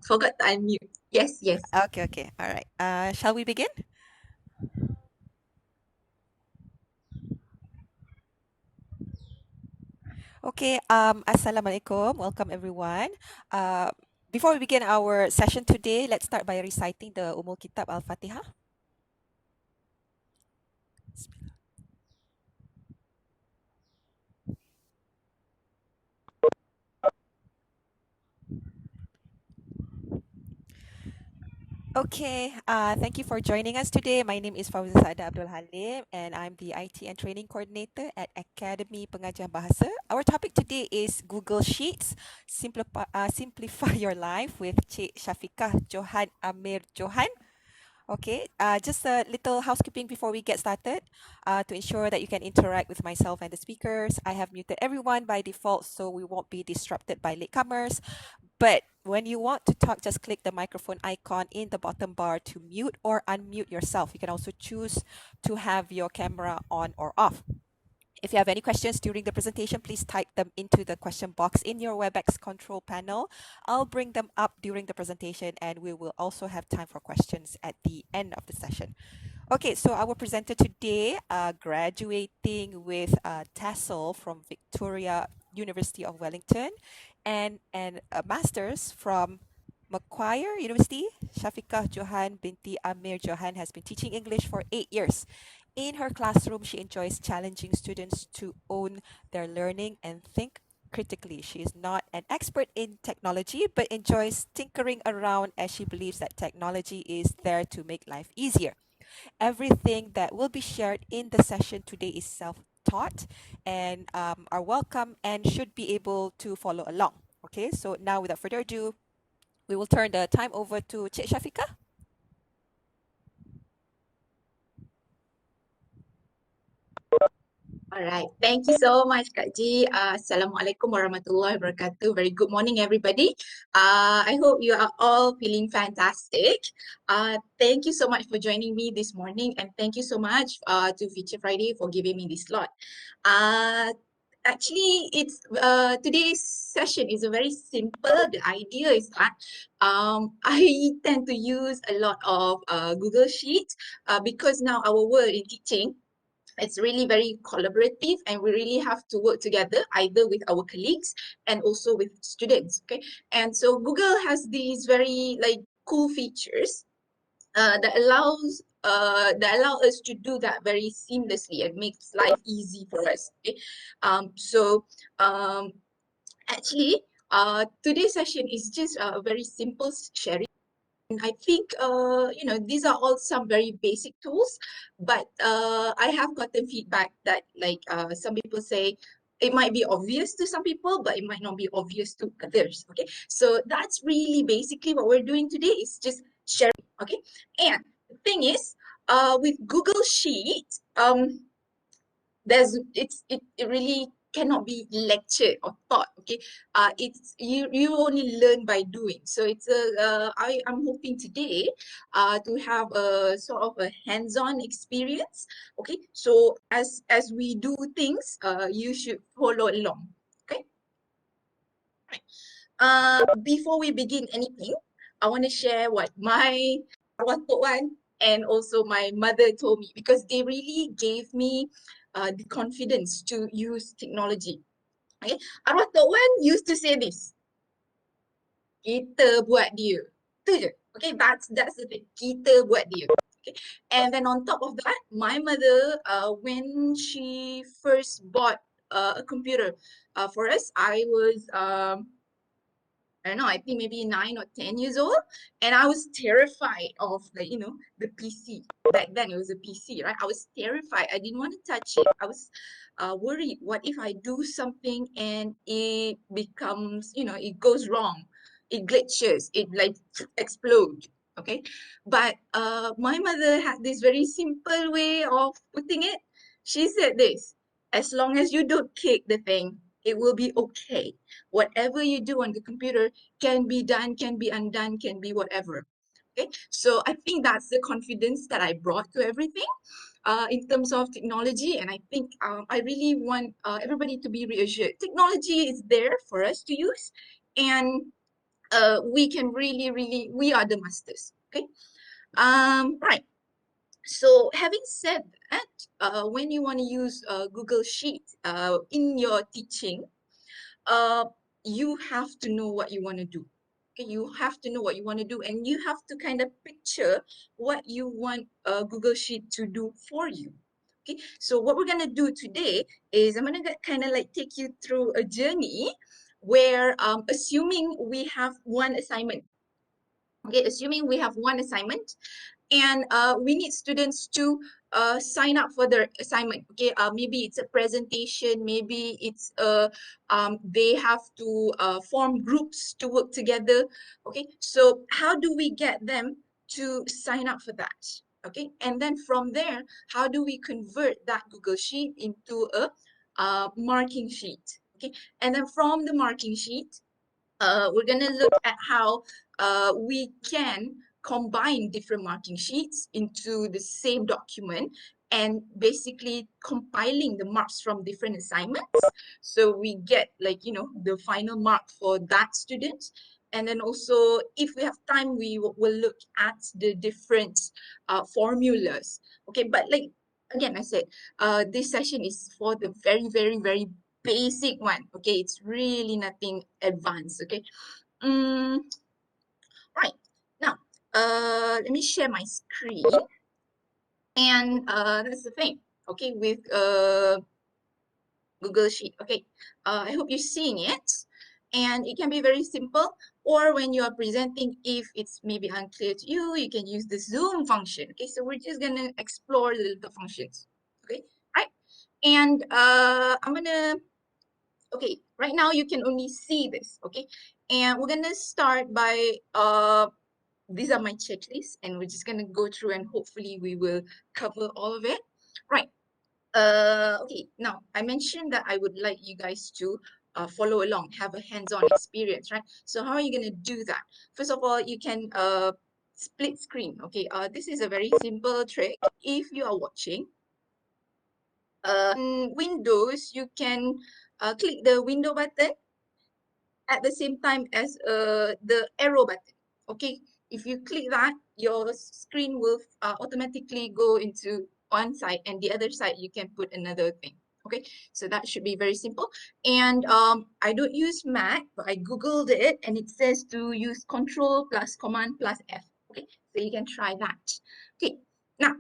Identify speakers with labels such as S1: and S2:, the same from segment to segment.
S1: Forgot to unmute. Yes, yes.
S2: Okay, okay. All right. Shall we begin? Okay. Assalamualaikum. Welcome everyone. Uh, Before we begin our session today, let's start by reciting the Umul Kitab Al-Fatihah. Okay, thank you for joining us today. My name is Fawzia Saada Abdul Halim, and I'm the IT and Training Coordinator at Academy Pengajian Bahasa. Our topic today is Google Sheets, simplify your life with Cik Syafiqah Johan Amir Johan. Okay, just a little housekeeping before we get started. To ensure that you can interact with myself and the speakers, I have muted everyone by default so we won't be disrupted by latecomers. But when you want to talk, just click the microphone icon in the bottom bar to mute or unmute yourself. You can also choose to have your camera on or off. If you have any questions during the presentation, please type them into the question box in your WebEx control panel. I'll bring them up during the presentation, and we will also have time for questions at the end of the session. Okay, so our presenter today, graduating with a TESOL from Victoria University of Wellington and a master's from Macquarie University, Syafiqah Johan binti Amir Johan has been teaching English for 8 years. In her classroom, she enjoys challenging students to own their learning and think critically. She is not an expert in technology, but enjoys tinkering around as she believes that technology is there to make life easier. Everything that will be shared in the session today is self-taught and are welcome and should be able to follow along. Okay, so now without further ado, we will turn the time over to Cik Syafiqah.
S1: All right. Thank you so much, Kak Ji. Assalamualaikum warahmatullahi wabarakatuh. Very good morning, everybody. I hope you are all feeling fantastic. Thank you so much for joining me this morning, and thank you so much to Feature Friday for giving me this slot. Uh, Actually, it's today's session is a very simple. The idea is that I tend to use a lot of Google Sheets because now our world in teaching, it's really very collaborative, and we really have to work together either with our colleagues and also with students. Okay, and so Google has these very like cool features that allow us to do that very seamlessly and makes life easy for us. Okay, so um, actually, today's session is just a very simple sharing. And I think, these are all some very basic tools, but I have gotten feedback that like some people say it might be obvious to some people, but it might not be obvious to others. Okay, so that's really basically what we're doing today is just sharing. Okay, and the thing is, with Google Sheet, it really cannot be lectured or taught. Okay, it's you only learn by doing. So it's I'm hoping today to have a sort of a hands-on experience. Okay, so as we do things, you should follow along. Okay, right. Before we begin anything, I want to share what my arwah tok one and also my mother told me, because they really gave me the confidence to use technology. Okay, arwah tok one used to say this, kita buat dia. Tu je. Okay, that's the thing. Kita buat dia. Okay. And then on top of that, my mother, when she first bought a computer for us, I don't know, I think maybe 9 or 10 years old. And I was terrified of like, the PC. Back then it was a PC, right? I was terrified. I didn't want to touch it. I was worried. What if I do something and it becomes, it goes wrong? It glitches, it like explodes. Okay. But my mother had this very simple way of putting it. She said this, as long as you don't kick the thing, it will be okay. Whatever you do on the computer can be done, can be undone, can be whatever. Okay, so I think that's the confidence that I brought to everything in terms of technology. And I think I really want everybody to be reassured. Technology is there for us to use. And we can really, we are the masters. Okay. Right. So having said that, when you want to use Google Sheet in your teaching, uh, you have to know what you want to do. Okay, you have to know what you want to do, and you have to kind of picture what you want Google Sheet to do for you. Okay, so what we're gonna do today is I'm gonna kind of like take you through a journey where, assuming we have one assignment. Okay, assuming we have one assignment, and we need students to sign up for their assignment. Okay, maybe it's a presentation, maybe it's they have to form groups to work together. Okay, so how do we get them to sign up for that? Okay, and then from there, how do we convert that Google Sheet into a marking sheet? Okay, and then from the marking sheet, we're going to look at how we can combine different marking sheets into the same document and basically compiling the marks from different assignments. So we get, like, the final mark for that student. And then also, if we have time, we will look at the different formulas. Okay, but like, again, I said, this session is for the very basic one. Okay, it's really nothing advanced. Okay. Mm, right. Now, let me share my screen. And that's the thing. Okay, with Google Sheet. Okay. I hope you're seeing it. And it can be very simple. Or when you are presenting, if it's maybe unclear to you, you can use the Zoom function. Okay, so we're just gonna explore the little functions. Okay, right? And I'm gonna, okay, right now you can only see this. Okay, and we're gonna start by these are my checklists, and we're just gonna go through, and hopefully we will cover all of it. Right. Okay, now I mentioned that I would like you guys to follow along, have a hands-on experience, right? So how are you gonna do that? First of all, you can split screen. Okay, this is a very simple trick. If you are watching in Windows, you can click the window button at the same time as the arrow button. Okay, if you click that, your screen will automatically go into one side, and the other side you can put another thing. Okay, so that should be very simple. And I don't use Mac, but I googled it, and it says to use Control plus Command plus F. Okay, so you can try that. Okay, now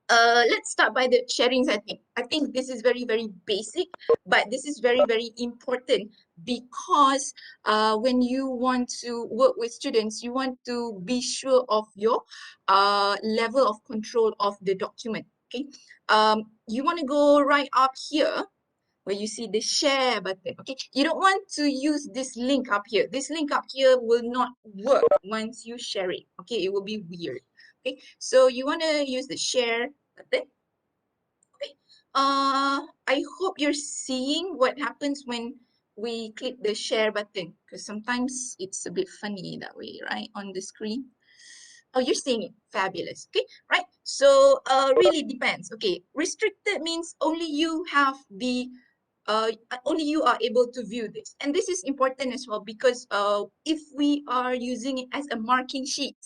S1: let's start by the sharing setting. I think this is very basic, but this is very important because when you want to work with students, you want to be sure of your level of control of the document. Okay, you want to go right up here where you see the share button. Okay, you don't want to use this link up here. This link up here will not work once you share it. Okay, it will be weird. Okay, so you want to use the share button. Okay, I hope you're seeing what happens when we click the share button, because sometimes it's a bit funny that way, right, on the screen. Oh, you're seeing it. Fabulous. Okay, right. So really depends. Okay, restricted means only you have the only you are able to view this. And this is important as well because if we are using it as a marking sheet,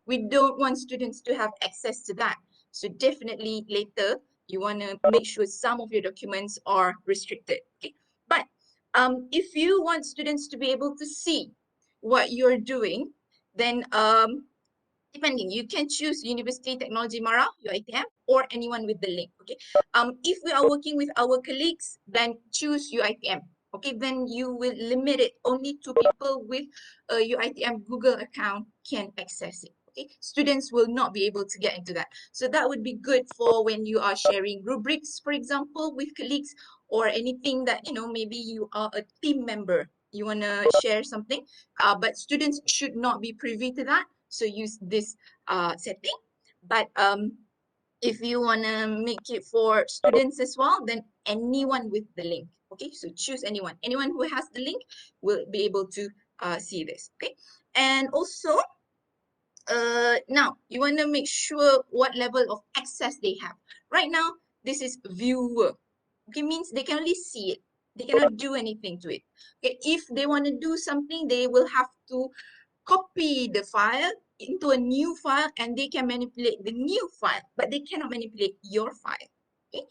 S1: we don't want students to have access to that. So definitely later, you want to make sure some of your documents are restricted. Okay? But if you want students to be able to see what you're doing, then depending, you can choose University Technology Mara, UiTM, or anyone with the link. Okay. If we are working with our colleagues, then choose UiTM. Okay, then you will limit it only to people with a UiTM Google account can access it. Okay, students will not be able to get into that. So that would be good for when you are sharing rubrics, for example, with colleagues, or anything that, maybe you are a team member. You want to share something, but students should not be privy to that. So use this setting. But if you want to make it for students as well, then anyone with the link. Okay, so choose anyone. Anyone who has the link will be able to see this. Okay, and also now you want to make sure what level of access they have. Right now, this is viewer. Okay, means they can only see it. They cannot do anything to it. Okay, if they want to do something, they will have to copy the file into a new file, and they can manipulate the new file, but they cannot manipulate your file. Okay.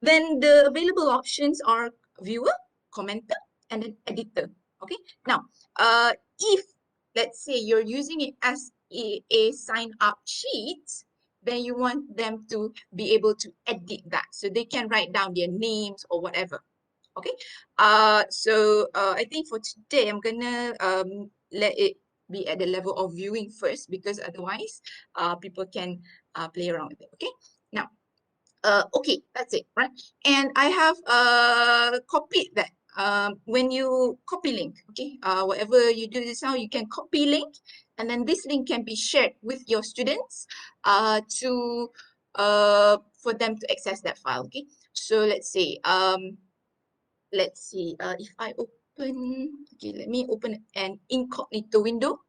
S1: Then the available options are viewer, commenter, and an editor. Okay. Now, if let's say you're using it as a sign up sheet, then you want them to be able to edit that, so they can write down their names or whatever. Okay. I think for today I'm gonna let it be at the level of viewing first, because otherwise people can play around with it. Okay. Now, okay, that's it, right? And I have copied that. When you copy link, okay, whatever you do this now, you can copy link, and then this link can be shared with your students to for them to access that file. Okay, so let's see, if I open, okay, let me open an incognito window.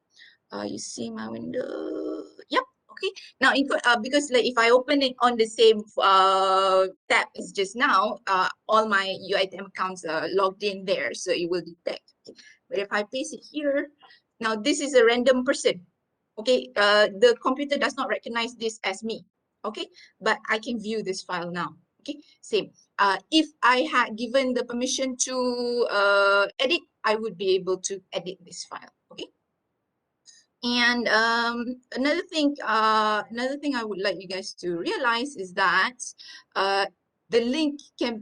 S1: You see my window? Yep. Okay. Now, because like if I open it on the same tab as just now, all my UiTM accounts are logged in there, so it will detect. Okay. But if I paste it here, now this is a random person. Okay. The computer does not recognize this as me. Okay. But I can view this file now. Okay. Same. If I had given the permission to edit, I would be able to edit this file. Okay. And another thing I would like you guys to realize is that uh, the link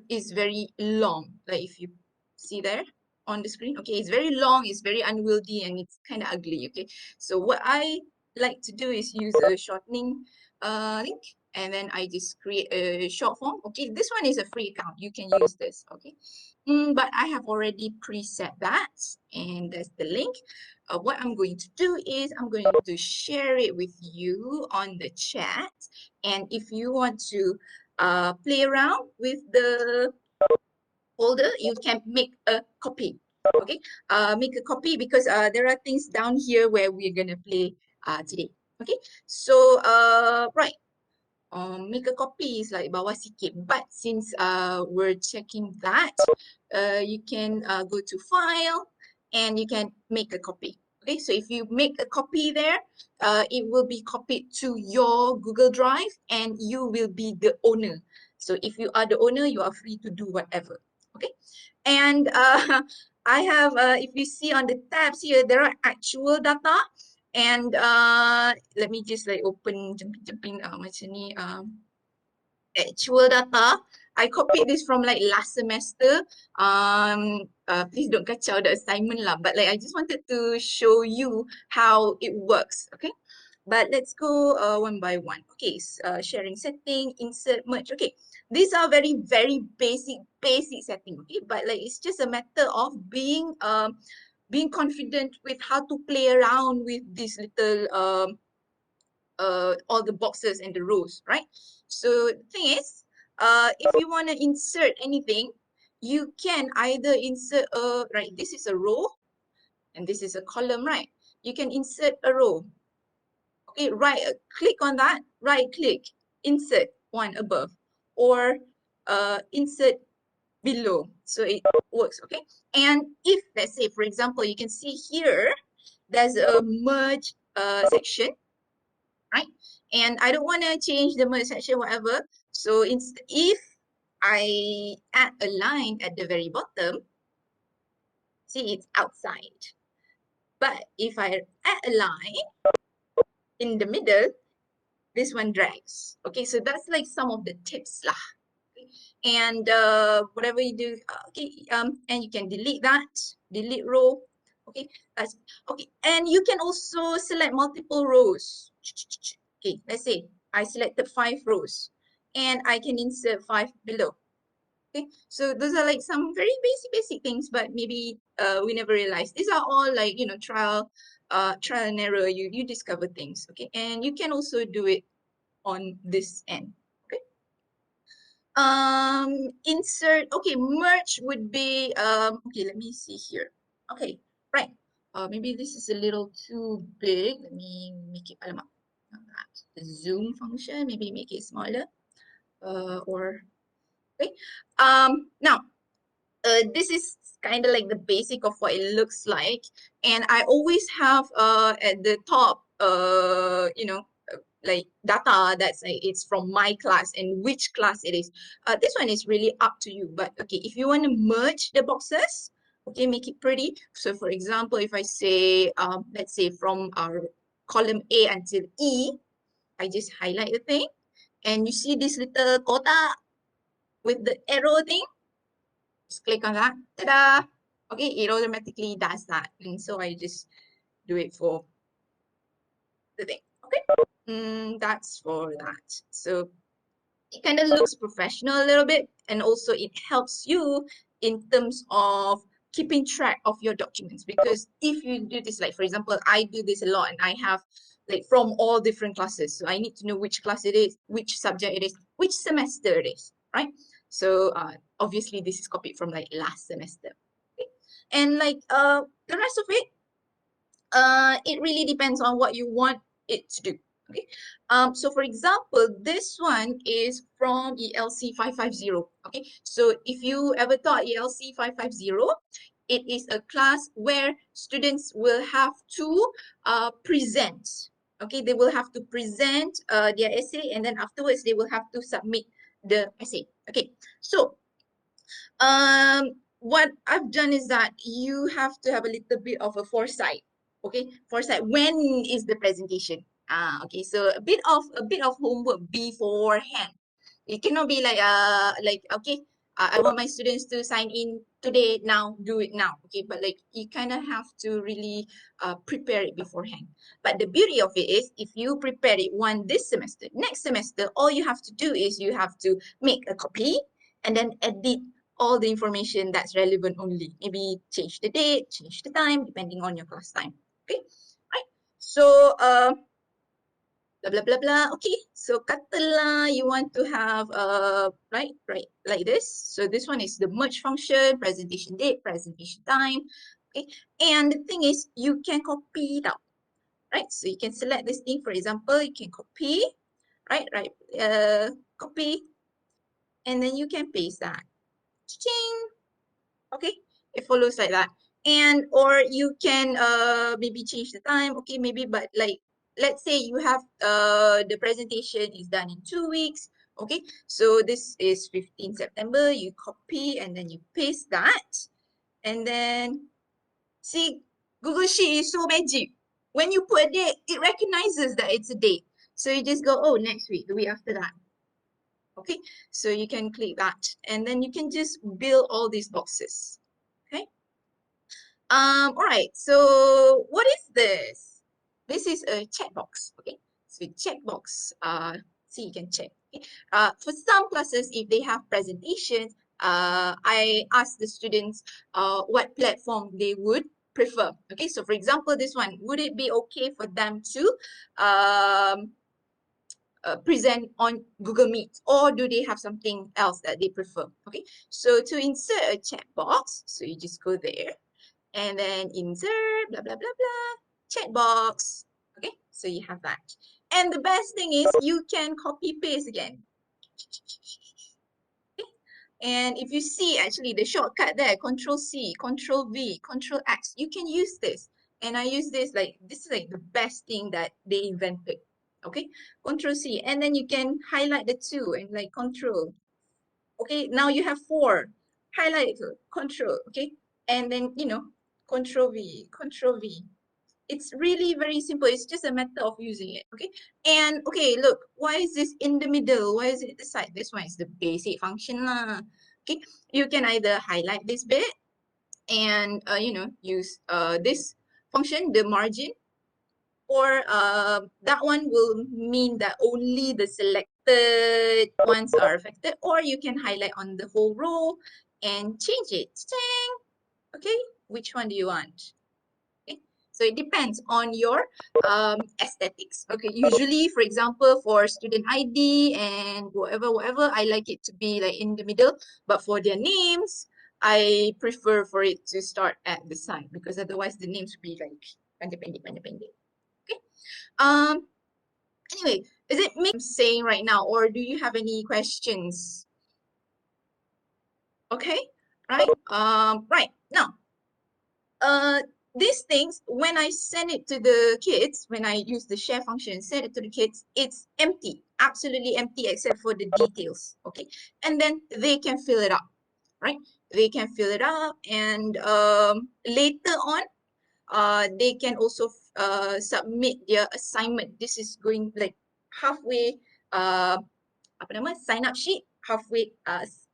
S1: is very long. Like if you see there on the screen, okay, it's very long, it's very unwieldy, and it's kind of ugly. Okay, so what I like to do is use a shortening link, and then I just create a short form. Okay, this one is a free account. You can use this. Okay, but I have already preset that, and that's the link. What I'm going to do is I'm going to share it with you on the chat. And if you want to play around with the folder, you can make a copy. Okay, make a copy, because there are things down here where we're gonna play today. Okay, so right. Make a copy is like bawah sikit, but since we're checking that, you can go to file and you can make a copy. Okay, so if you make a copy there, it will be copied to your Google Drive, and you will be the owner. So if you are the owner, you are free to do whatever. Okay, and I have, if you see on the tabs here, there are actual data. And let me just like open jumping macam ni, actual data. I copied this from like last semester. Please don't kacau the assignment lah. But like I just wanted to show you how it works. Okay. But let's go one by one. Okay, sharing setting, insert, merge. Okay, these are very, very basic setting. Okay, but like it's just a matter of being confident with how to play around with this little all the boxes and the rows, right? So the thing is, if you want to insert anything, you can either insert a, right, this is a row and this is a column, right? You can insert a row. Okay, right, click on that, right click, insert one above, or insert below. So it works, okay? And if, let's say, for example, you can see here, there's a merge section, right? And I don't want to change the merge section, whatever. So if I add a line at the very bottom, see, it's outside. But if I add a line in the middle, this one drags. Okay, so that's like some of the tips lah. And whatever you do, okay, and you can delete that, delete row. Okay, that's okay. And you can also select multiple rows. Okay, let's say I selected 5 rows, and I can insert 5 below. Okay, so those are like some very basic things, but maybe we never realized. These are all like, you know, trial and error. You discover things. Okay, and you can also do it on this end. Okay. Insert, okay, merge would be, okay, let me see here. Okay, right. Maybe this is a little too big. Let me make it, alamak, not that. The zoom function, maybe make it smaller. Or, okay. Now, this is kind of like the basic of what it looks like. And I always have at the top, like data that's like it's from my class and which class it is. This one is really up to you. But okay, if you want to merge the boxes, okay, make it pretty. So for example, if I say, let's say from our column A until E, I just highlight the thing. And you see this little kotak with the arrow thing? Just click on that. Ta-da! Okay, it automatically does that. And so I just do it for the thing. Okay. That's for that. So it kind of looks professional a little bit, and also it helps you in terms of keeping track of your documents. Because if you do this, like for example, I do this a lot, and I have like from all different classes, so I need to know which class it is, which subject it is, which semester it is, right? So obviously this is copied from like last semester. Okay? And like the rest of it, it really depends on what you want it to do. Okay. So for example, this one is from ELC 550. Okay. So if you ever taught ELC 550, it is a class where students will have to present. Okay. They will have to present their essay, and then afterwards they will have to submit the essay. Okay. So what I've done is that you have to have a little bit of a foresight. Okay, foresight. When is the presentation? Okay. So a bit of homework beforehand. It cannot be like okay, I want my students to sign in today, now, do it now. Okay, but like you kind of have to really prepare it beforehand. But the beauty of it is, if you prepare it one this semester, next semester, all you have to do is you have to make a copy and then edit all the information that's relevant only. Maybe change the date, change the time, depending on your class time. Okay, right? So blah blah blah blah. Okay, so katalah you want to have right like this. So this one is the merge function, presentation date, presentation time. Okay, and the thing is you can copy it out, right? So you can select this thing, for example, you can copy, right, copy, and then you can paste that. Ching. Okay, it follows like that. And or you can maybe change the time. Okay, maybe, but like let's say you have the presentation is done in 2 weeks. Okay, so this is 15 September. You copy and then you paste that, and then see, Google Sheet is so magic. When you put a date, it recognizes that it's a date. So you just go, oh, next week, the week after that. Okay, so you can click that, and then you can just build all these boxes. Okay. All right, so what is this? This is a checkbox, okay? So checkbox, see you can check. Okay? For some classes, if they have presentations, I ask the students what platform they would prefer. Okay, so for example, this one, would it be okay for them to um, present on Google Meet, or do they have something else that they prefer? Okay, so to insert a checkbox, so you just go there and then insert, blah, blah, blah, blah, checkbox. Okay, so you have that. And the best thing is you can copy paste again. Okay? And if you see actually the shortcut there, Control C, Control V, Control X, you can use this. And I use this like, this is like the best thing that they invented. Okay, Control C. And then you can highlight the two and like Control. Okay, now you have four. Highlight it, Control, okay? And then, Control V, Control V. It's really very simple. It's just a matter of using it, okay? And, okay, look, why is this in the middle? Why is it the side? This one is the basic function lah. Okay, you can either highlight this bit and, use this function, the margin, or that one will mean that only the selected ones are affected, or you can highlight on the whole row and change it. Okay, which one do you want? Okay, so it depends on your aesthetics. Okay, usually, for example, for student ID and whatever, I like it to be like in the middle, but for their names, I prefer for it to start at the side, because otherwise the names will be like pendek. Okay. Um, anyway, is it me saying right now, or do you have any questions? Okay. right? Right now, uh, these things, when I send it to the kids, when I use the share function, send it to the kids, it's empty, absolutely empty except for the details, okay? And then they can fill it up, right? They can fill it up, and later on, they can also submit their assignment. This is going like halfway, uh, apa nama, sign up sheet, halfway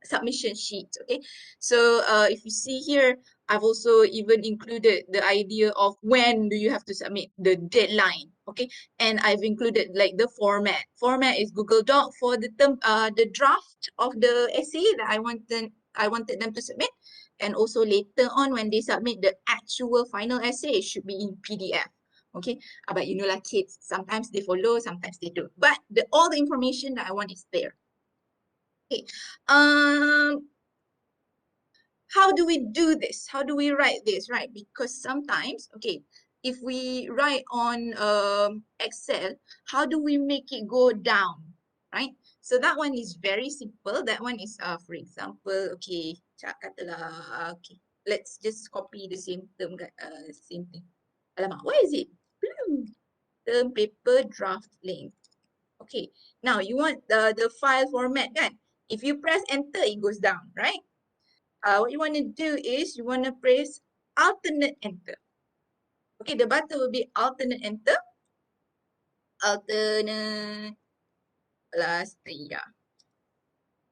S1: submission sheet. Okay, so if you see here, I've also even included the idea of when do you have to submit, the deadline. Okay, and I've included like the format. Format is Google Doc for the term, the draft of the essay that I wanted them to submit, and also later on when they submit the actual final essay, it should be in PDF. Okay, but you know, like kids, sometimes they follow, sometimes they don't. But all the information that I want is there. Okay. Um, how do we do this? How do we write this, right? Because sometimes, okay, if we write on Excel, how do we make it go down, right? So that one is very simple. That one is, for example, okay, katalah, okay, let's just copy the same term, same thing. Alamak, why is it? Term paper draft link. Okay, now you want the file format, kan? If you press enter, it goes down, right? What you want to do is you want to press alternate enter. Okay, the button will be alternate enter, alternate plus 3, yeah.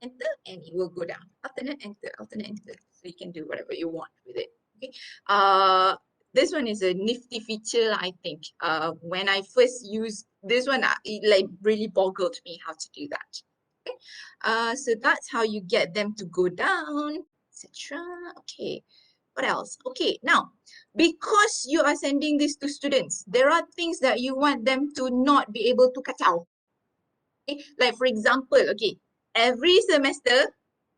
S1: Enter, and it will go down. Alternate enter, alternate enter. So you can do whatever you want with it. Okay. This one is a nifty feature, I think. When I first used this one, it like really boggled me how to do that. Okay. So that's how you get them to go down, etc. Okay. What else? Okay, now, because you are sending this to students, there are things that you want them to not be able to kacau. Okay? Like for example, okay, every semester,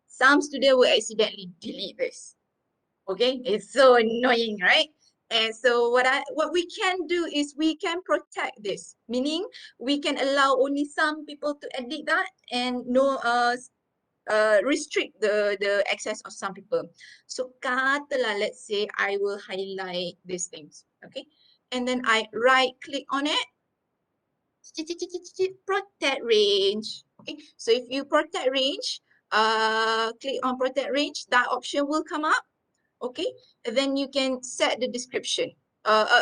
S1: some student will accidentally delete this. Okay, it's so annoying, right? And so what we can do is we can protect this, meaning we can allow only some people to edit that, and no restrict the access of some people. So katalah, let's say I will highlight these things, okay? And then I right click on it, protect range. Okay, so if you protect range, click on protect range, that option will come up. Okay, and then you can set the description,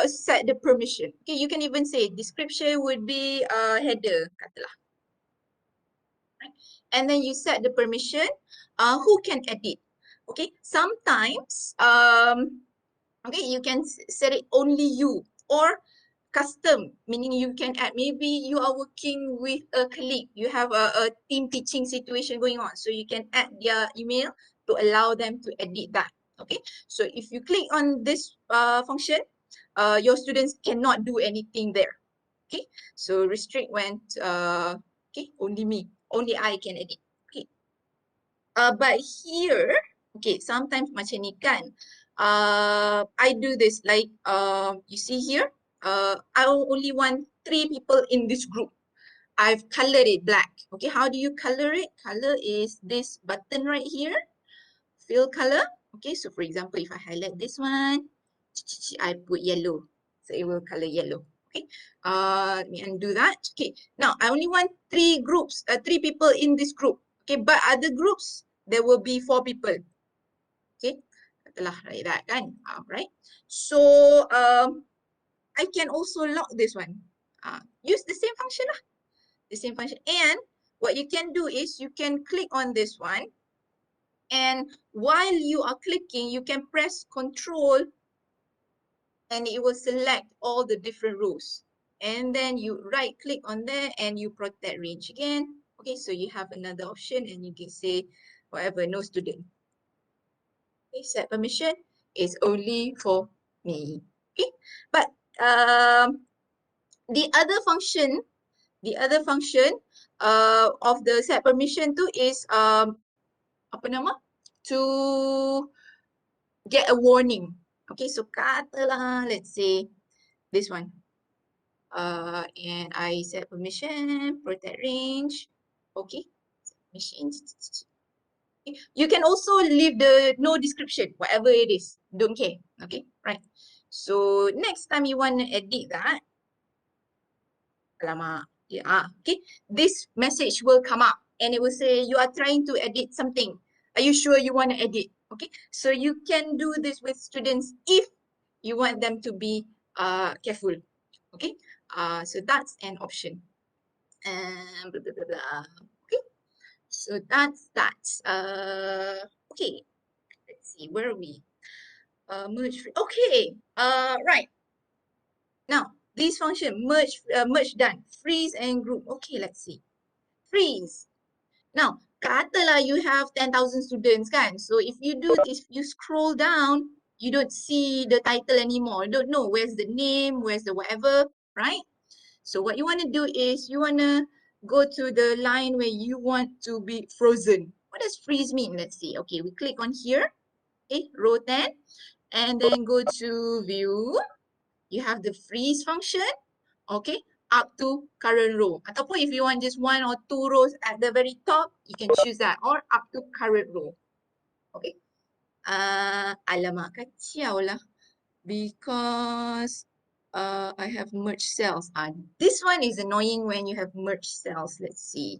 S1: set the permission. Okay, you can even say description would be header, katalah. Right? And then you set the permission, who can edit. Okay, sometimes, okay, you can set it only you, or custom, meaning you can add, maybe you are working with a colleague, you have a team teaching situation going on, so you can add their email to allow them to edit that. Okay, so if you click on this function, your students cannot do anything there. Okay, so restrict when, okay, only me, only I can edit. Okay, but here, okay, sometimes macam ni kan, I do this like, you see here, I only want 3 people in this group. I've colored it black. Okay, how do you color it? Color is this button right here, fill color. Okay, so for example, if I highlight this one, I put yellow, so it will color yellow. Okay, let me undo that. Okay, now I only want 3 groups, 3 people in this group. Okay, but other groups, there will be 4 people. Okay, telah like that kan, right? So I can also lock this one. Use the same function lah, the same function. And what you can do is you can click on this one, and while you are clicking, you can press Control, and it will select all the different rows. And then you right click on there and you protect range again. Okay, so you have another option, and you can say whatever, no student. Okay, set permission is only for me. Okay, but the other function, of the set permission too is apa nama? To get a warning. Okay, so katalah, let's say this one. And I set permission, protect range. Okay, permission. You can also leave the no description, whatever it is. Don't care. Okay, right. So next time you want to edit that, alamak, yeah, okay, this message will come up and it will say you are trying to edit something. Are you sure you want to edit? Okay, so you can do this with students if you want them to be careful. Okay, so that's an option. And blah, blah, blah, blah. Okay, so that's that. Okay, let's see, where are we? Merge. Okay. Right. Now, this function merge done. Freeze and group. Okay, let's see. Freeze. Now, katalah you have 10,000 students kan. So if you scroll down, you don't see the title anymore. You don't know where's the name, where's the whatever, right? So what you want to do is you want to go to the line where you want to be frozen. What does freeze mean? Let's see. Okay, we click on here. Okay, row 10. And then go to view. You have the freeze function. Okay, up to current row. Ataupun if you want just one or two rows at the very top, you can choose that, or up to current row. Okay. Alamak, kacau lah. Because I have merged cells. This one is annoying when you have merged cells. Let's see.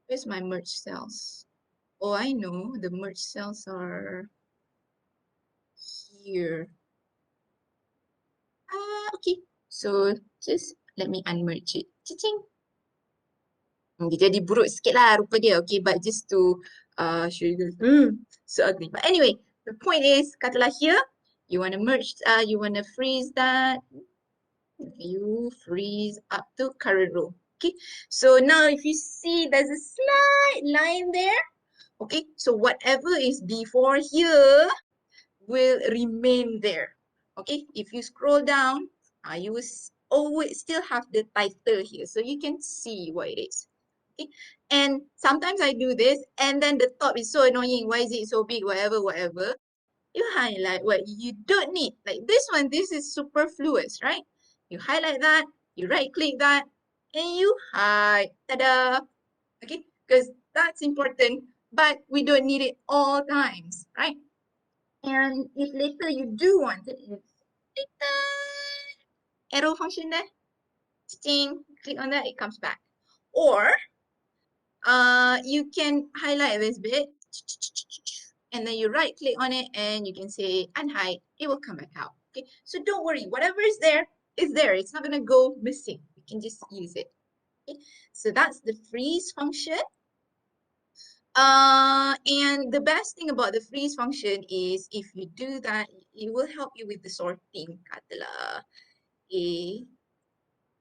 S1: Where's my merged cells? Oh, I know. The merged cells are here. Okay. So just let me unmerge it. Cha-ching. Dia jadi buruk sikit lah rupa dia. Okay, but just to show you guys. So ugly. But anyway, the point is, katalah here, you want to merge, you want to freeze that. View, freeze, up to current row. Okay, so now if you see there's a slight line there. Okay, so whatever is before here will remain there. Okay, if you scroll down, you will always still have the title here, so you can see what it is. Okay, and sometimes I do this, and then the top is so annoying. Why is it so big? Whatever, whatever. You highlight what you don't need. Like this one, this is superfluous, right? You highlight that, you right click that, and you hide. Ta-da! Okay, because that's important, but we don't need it all times, right? And if later you do want it, it's arrow function there. Sting, click on that, it comes back. Or you can highlight this bit and then you right click on it and you can say unhide, it will come back out. Okay, so don't worry, whatever is there is there. It's not gonna go missing. You can just use it. Okay, so that's the freeze function. And the best thing about the freeze function is if you do that, it will help you with the sorting. Katalah A,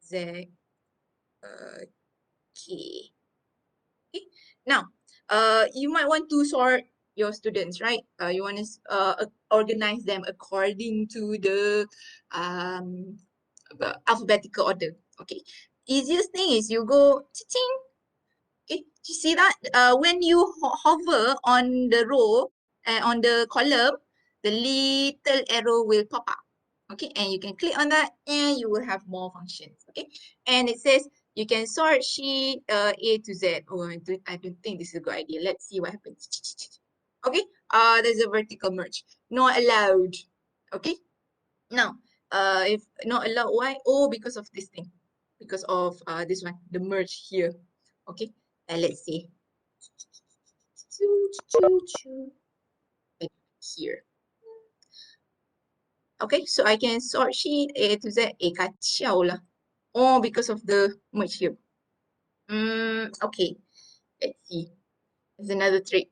S1: Z, K. Okay. Now, you might want to sort your students, right? You want to organize them according to the alphabetical order. Okay. Easiest thing is you go ching. Okay. You see that? When you hover on the row, on the column, the little arrow will pop up. Okay, and you can click on that and you will have more functions. Okay, and it says you can sort sheet A to Z. Oh, I don't think this is a good idea. Let's see what happens. Okay, there's a vertical merge. Not allowed. Okay, now, if not allowed, why? Oh, because of this thing. Because of this one, the merge here. Okay, and let's see. Here. Okay, so I can sort sheet A to Z. Kacau lah. Oh, because of the merge here. Okay, let's see. There's another trick.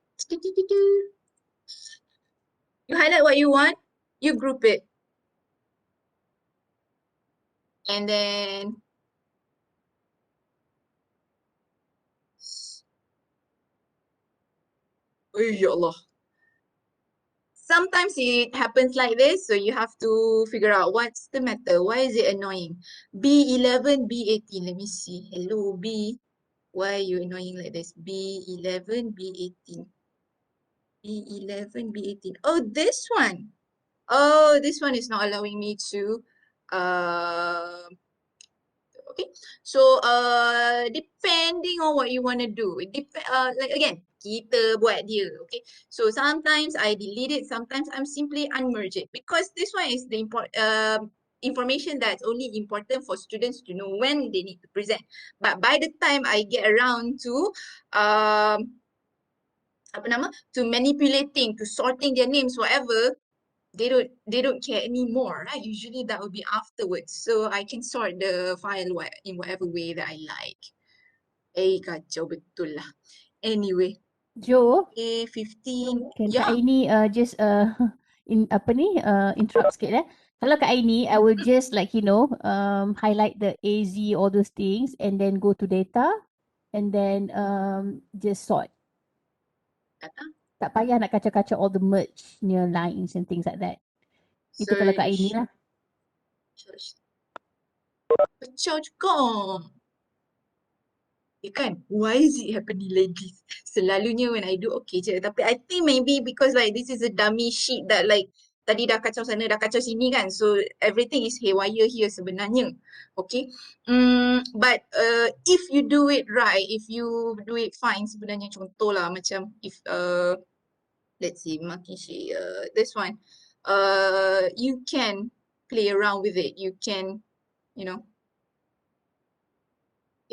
S1: You highlight what you want, you group it. And then oh, ya Allah. Sometimes it happens like this, so you have to figure out what's the matter. Why is it annoying? B11, B18. Let me see. Hello, B. Why are you annoying like this? B11, B18. B11, B18. Oh, this one. Oh, this one is not allowing me to. Uh, Okay, so depending on what you want to do, like again, kita buat dia. Okay, so sometimes I delete it, sometimes I'm simply unmerge it because this one is the information that's only important for students to know when they need to present. But by the time I get around to um apa nama, to manipulating, to sorting their names, whatever, they don't care anymore, right? Usually that will be afterwards. So I can sort the file in whatever way that I like. Kacau betul lah. Anyway,
S3: Jo,
S1: okay, 15.
S3: can Kak
S1: Yeah,
S3: Aini just interrupt sikit eh. Kalau Kak Aini, I will just like highlight the AZ all those things and then go to data and then just sort.
S1: kata
S3: Tak payah nak kacau-kacau all the merge near lines and things like that. Itu kalau Kak Aini
S1: search.
S3: lah.
S1: Search. Kacau juga. Kan, why is it happening like this? Selalunya when I do okay je. Tapi I think maybe because like this is a dummy sheet that like tadi dah kacau sana, dah kacau sini kan. So everything is haywire here sebenarnya. Okay. But if you do it right, if you do it fine, sebenarnya contohlah macam if let's see, makin this one, you can play around with it. You can, you know,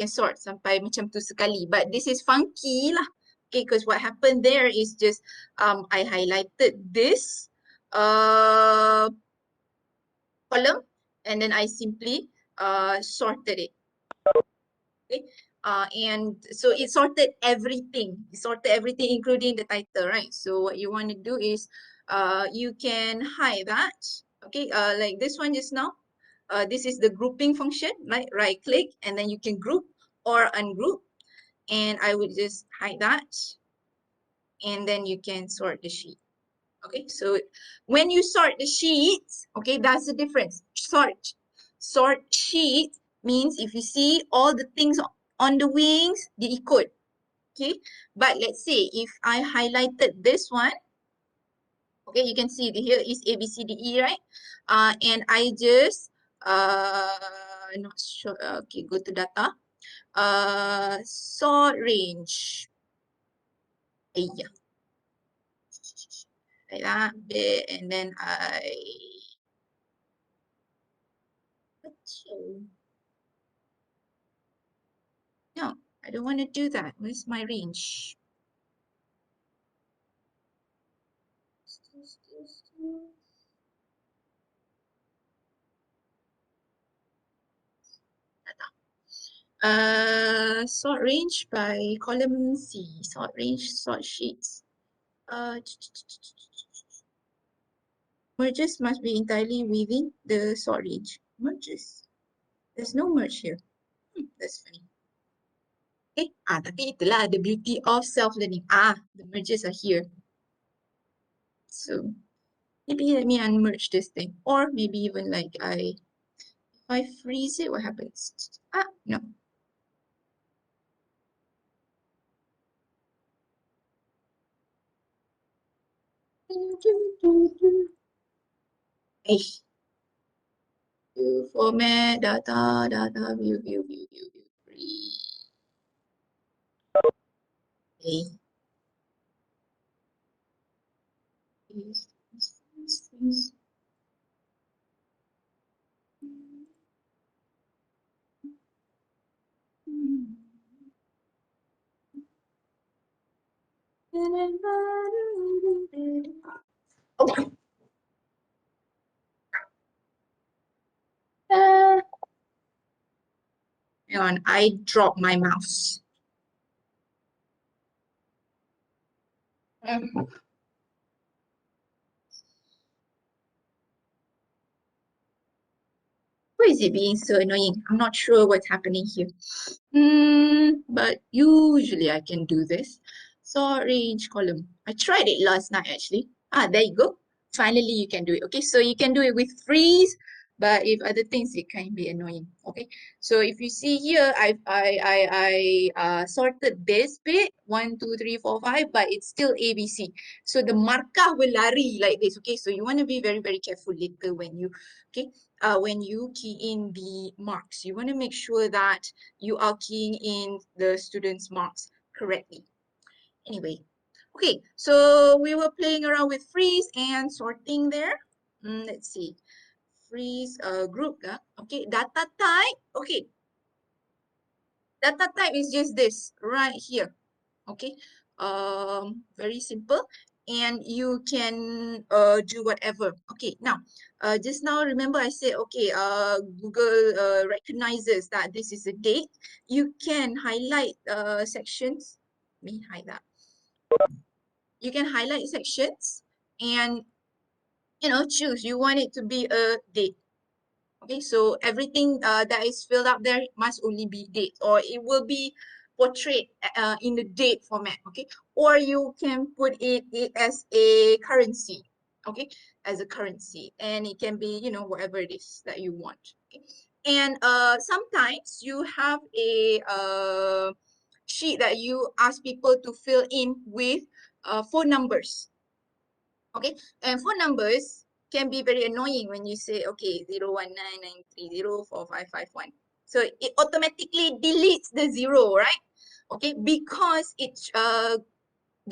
S1: sort sampai macam tu sekali. But this is funky lah. Okay, because what happened there is just I highlighted this column and then I simply sorted it. Okay. And so it sorted everything. It sorted everything, including the title, right? So what you want to do is you can hide that. Okay, like this one just now. This is the grouping function, right? Right click and then you can group or ungroup. And I would just hide that. And then you can sort the sheet. Okay, so when you sort the sheets, okay, that's the difference. Sort sheet means if you see all the things on the wings, diikut. Okay, but let's say if I highlighted this one, okay, you can see here is A, B, C, D, E, right? And I just, not sure, okay, go to data. Sort range. Yeah. Like that bit, and then no, I don't want to do that. Where's my range? Sort range by column C. Sort range, sort sheets. Merges must be entirely within the sort range. Merges. There's no merge here. That's funny. Okay. Tapi itulah the beauty of self-learning. The merges are here. So maybe let me unmerge this thing. Or maybe even like if I freeze it, what happens? No. Hey. View format, data, view, free. Okay. These. Okay. Hang on, I dropped my mouse. Why is it being so annoying? I'm not sure what's happening here. But usually I can do this. Sort range column. I tried it last night actually. There you go. Finally you can do it. Okay, so you can do it with freeze, but if other things it can be annoying. Okay, so if you see here, I sorted this bit 1, 2, 3, 4, 5, but it's still ABC. So the markah will lari like this. Okay, so you want to be very careful later when you okay. when you key in the marks. You want to make sure that you are keying in the students' marks correctly. Anyway, okay, so we were playing around with freeze and sorting there. Let's see. Freeze group. Okay, data type. Okay, data type is just this right here. Okay, very simple, and you can do whatever. Okay, now just now remember I said, okay, Google recognizes that this is a date. You can highlight sections. Let me hide that. You can highlight sections and choose you want it to be a date. Okay, so everything that is filled up there must only be date, or it will be portrayed in the date format. Okay, or you can put it as a currency. Okay, as a currency, and it can be whatever it is that you want. Okay, and sometimes you have a sheet that you ask people to fill in with phone numbers. Okay, and phone numbers can be very annoying when you say, okay, 01993045551. So it automatically deletes the zero, right? Okay, because the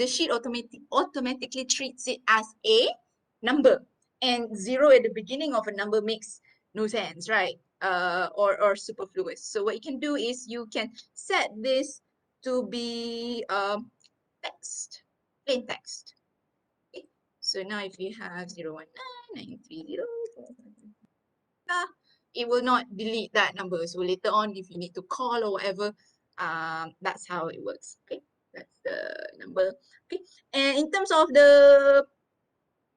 S1: sheet automatically treats it as a number, and zero at the beginning of a number makes no sense, right? Or superfluous. So what you can do is you can set this to be text, plain text. Okay. So now if you have 019930455, it will not delete that number. So later on, if you need to call or whatever, that's how it works. Okay, that's the number. Okay, and in terms of the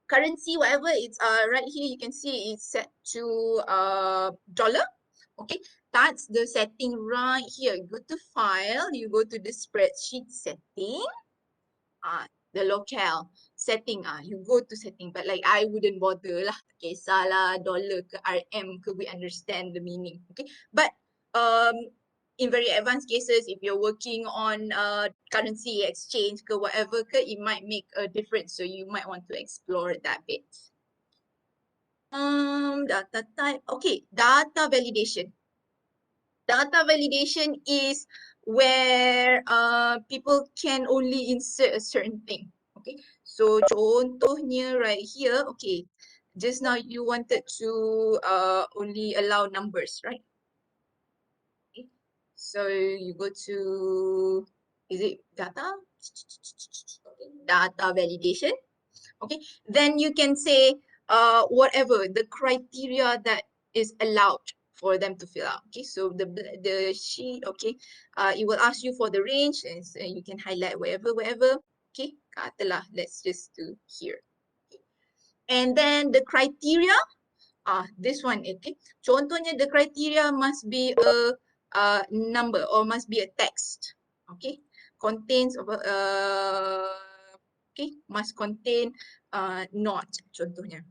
S1: currency, whatever, it's right here. You can see it's set to dollar. Okay, that's the setting right here. You go to file, you go to the spreadsheet setting. The locale setting, you go to setting, but like I wouldn't bother lah, tak kisahlah dollar ke RM ke, we understand the meaning. Okay, but in very advanced cases, if you're working on currency exchange ke whatever ke, it might make a difference, so you might want to explore that bit. Data type. Okay, data validation. Data validation is where people can only insert a certain thing. Okay, so contohnya right here, okay, just now you wanted to only allow numbers, right? Okay, so you go to, is it data? Okay, data validation. Okay, then you can say whatever the criteria that is allowed for them to fill out. Okay, so the sheet, okay, it will ask you for the range, and so you can highlight wherever. Okay, katalah, let's just do here. Okay. And then the criteria, this one, okay, contohnya the criteria must be a number or must be a text. Okay, contains of okay, must contain not, contohnya.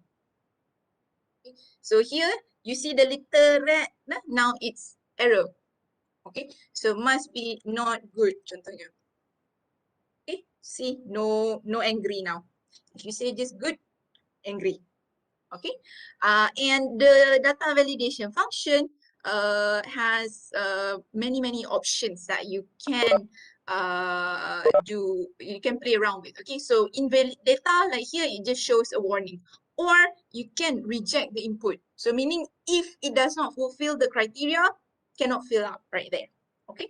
S1: Okay. So here you see the little red, now it's error. Okay, so must be not good, contohnya. Okay, see, no angry now. If you say just good, angry. Okay, and the data validation function has many options that you can you can play around with. Okay, so invalid data, like here, it just shows a warning, or you can reject the input. So meaning if it does not fulfill the criteria, cannot fill up right there. Okay,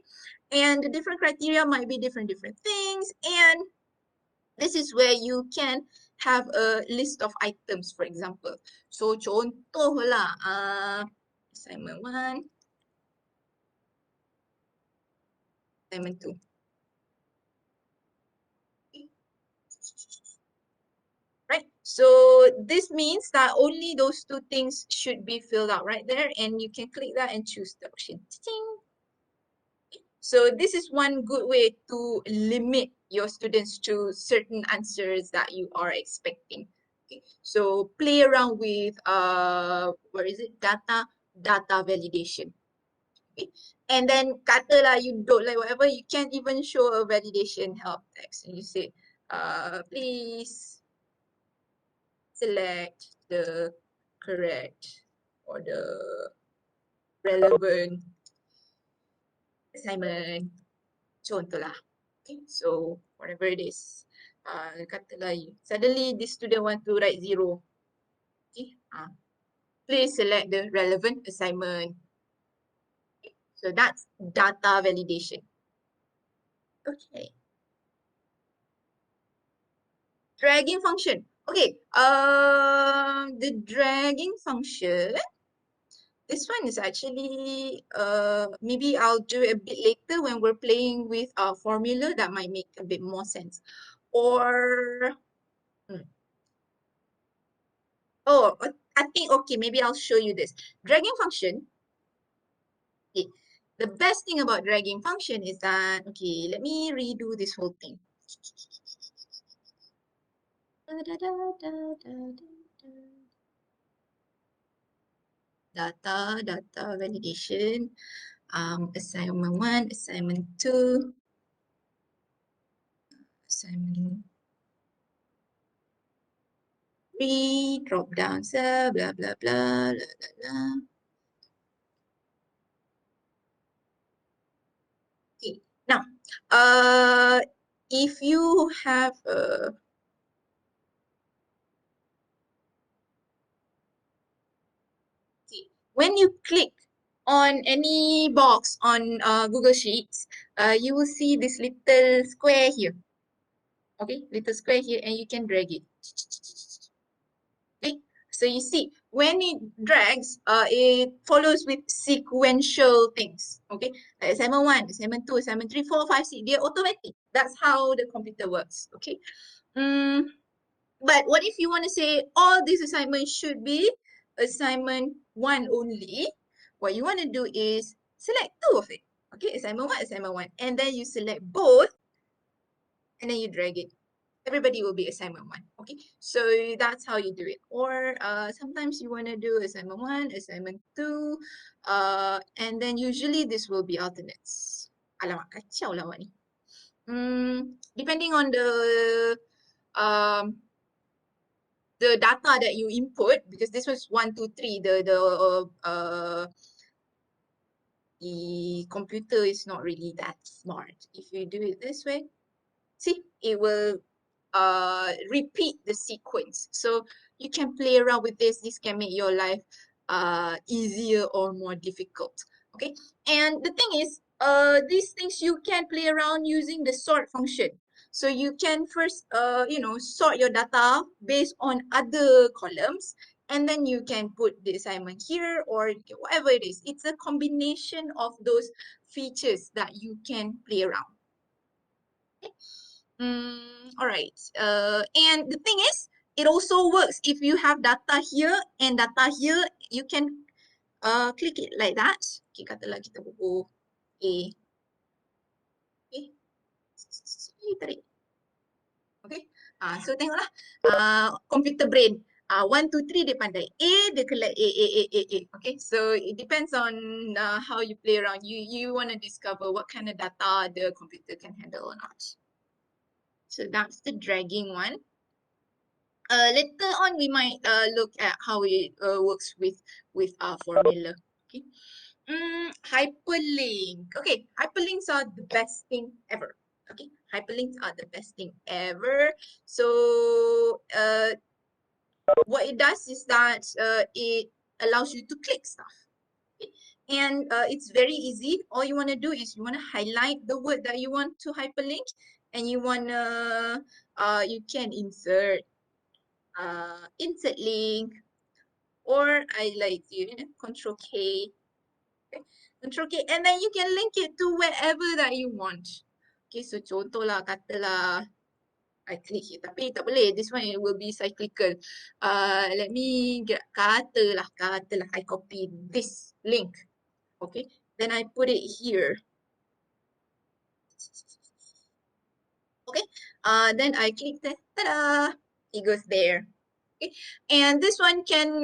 S1: and the different criteria might be different things, and this is where you can have a list of items, for example. So contoh lah, assignment 1, assignment 2. Right, so this means that only those two things should be filled out right there, and you can click that and choose the option. So this is one good way to limit your students to certain answers that you are expecting. Okay, so play around with where is it? Data validation. Okay, and then katalah you don't like whatever, you can't even show a validation help text, and you say, please select the correct or the relevant assignment. Contohlah. Okay, so whatever it is. Katalah suddenly this student want to write 0. Okay, please select the relevant assignment. Okay, so that's data validation. Okay. Dragging function. Okay, the dragging function, this one is actually, maybe I'll do it a bit later when we're playing with a formula that might make a bit more sense. Or, oh, I think, okay, maybe I'll show you this. Dragging function, okay, the best thing about dragging function is that, okay, let me redo this whole thing. Data validation, assignment 1, assignment 2, assignment 3, drop down, blah, blah, blah, blah, blah, blah. Okay, now, if you have when you click on any box on Google Sheets, you will see this little square here. Okay, little square here, and you can drag it. Okay, so you see when it drags, it follows with sequential things. Okay, like assignment 1, assignment 2, assignment 3, 4, 5, 6, they're automatic. That's how the computer works. Okay. But what if you want to say all these assignments should be assignment 1 only? What you want to do is select 2 of it. Okay, assignment 1, assignment 1. And then you select both and then you drag it. Everybody will be assignment 1. Okay, so that's how you do it. Or sometimes you want to do assignment 1, assignment 2, and then usually this will be alternates. Alamak, kacau lah awak ni. Depending on um, the data that you input, because this was 1, 2, 3, the computer is not really that smart. If you do it this way, see, it will repeat the sequence. So you can play around with this. This can make your life easier or more difficult. Okay, and the thing is, these things you can play around using the sort function. So you can first, sort your data based on other columns, and then you can put the assignment here or whatever it is. It's a combination of those features that you can play around. Okay. All right. And the thing is, it also works if you have data here and data here. You can click it like that. Okay, katalah kita bubuh A. Okay. Tarik. Okay. So tengoklah. Computer brain. 1, 2, 3 dia pandai. A dia kelak A. Okay. So it depends on how you play around. You want to discover what kind of data the computer can handle or not. So that's the dragging one. Later on, we might look at how it works with our formula. Okay. Hyperlink. Okay, hyperlinks are the best thing ever. Okay, hyperlinks are the best thing ever. So what it does is that it allows you to click stuff. Okay? And it's very easy. All you want to do is you want to highlight the word that you want to hyperlink, and you want to you can insert link, or I like Control K, okay? Control K, and then you can link it to wherever that you want. Okay, so contohlah katalah I click here, tapi tak boleh. This one it will be cyclical. Let me get katalah I copy this link. Okay, then I put it here. Okay, then I click that. Ta-da! It goes there. Okay. And this one can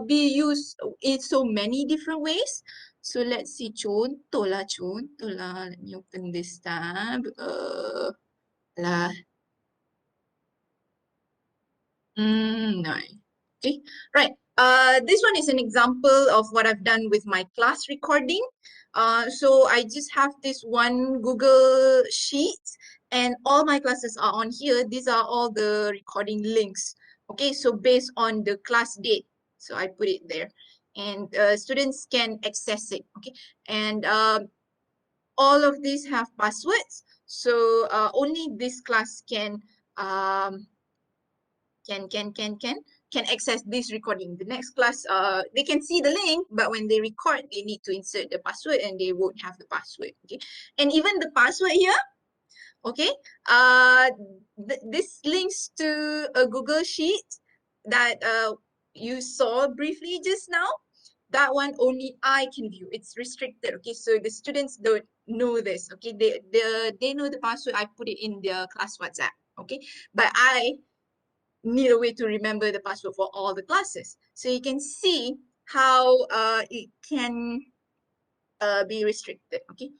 S1: be used in so many different ways. So let's see, contohlah. Let me open this tab. Lah. No. Okay, right. This one is an example of what I've done with my class recording. So I just have this one Google Sheet and all my classes are on here. These are all the recording links. Okay, so based on the class date. So I put it there and students can access it. Okay, and all of these have passwords. So only this class um, can access this recording. The next class, they can see the link, but when they record, they need to insert the password and they won't have the password. Okay, and even the password here, okay, this links to a Google Sheet that you saw briefly just now. That one only I can view. It's restricted. Okay, so the students don't know this. Okay, they know the password. I put it in their class WhatsApp. Okay, but I need a way to remember the password for all the classes. So you can see how it can be restricted, okay?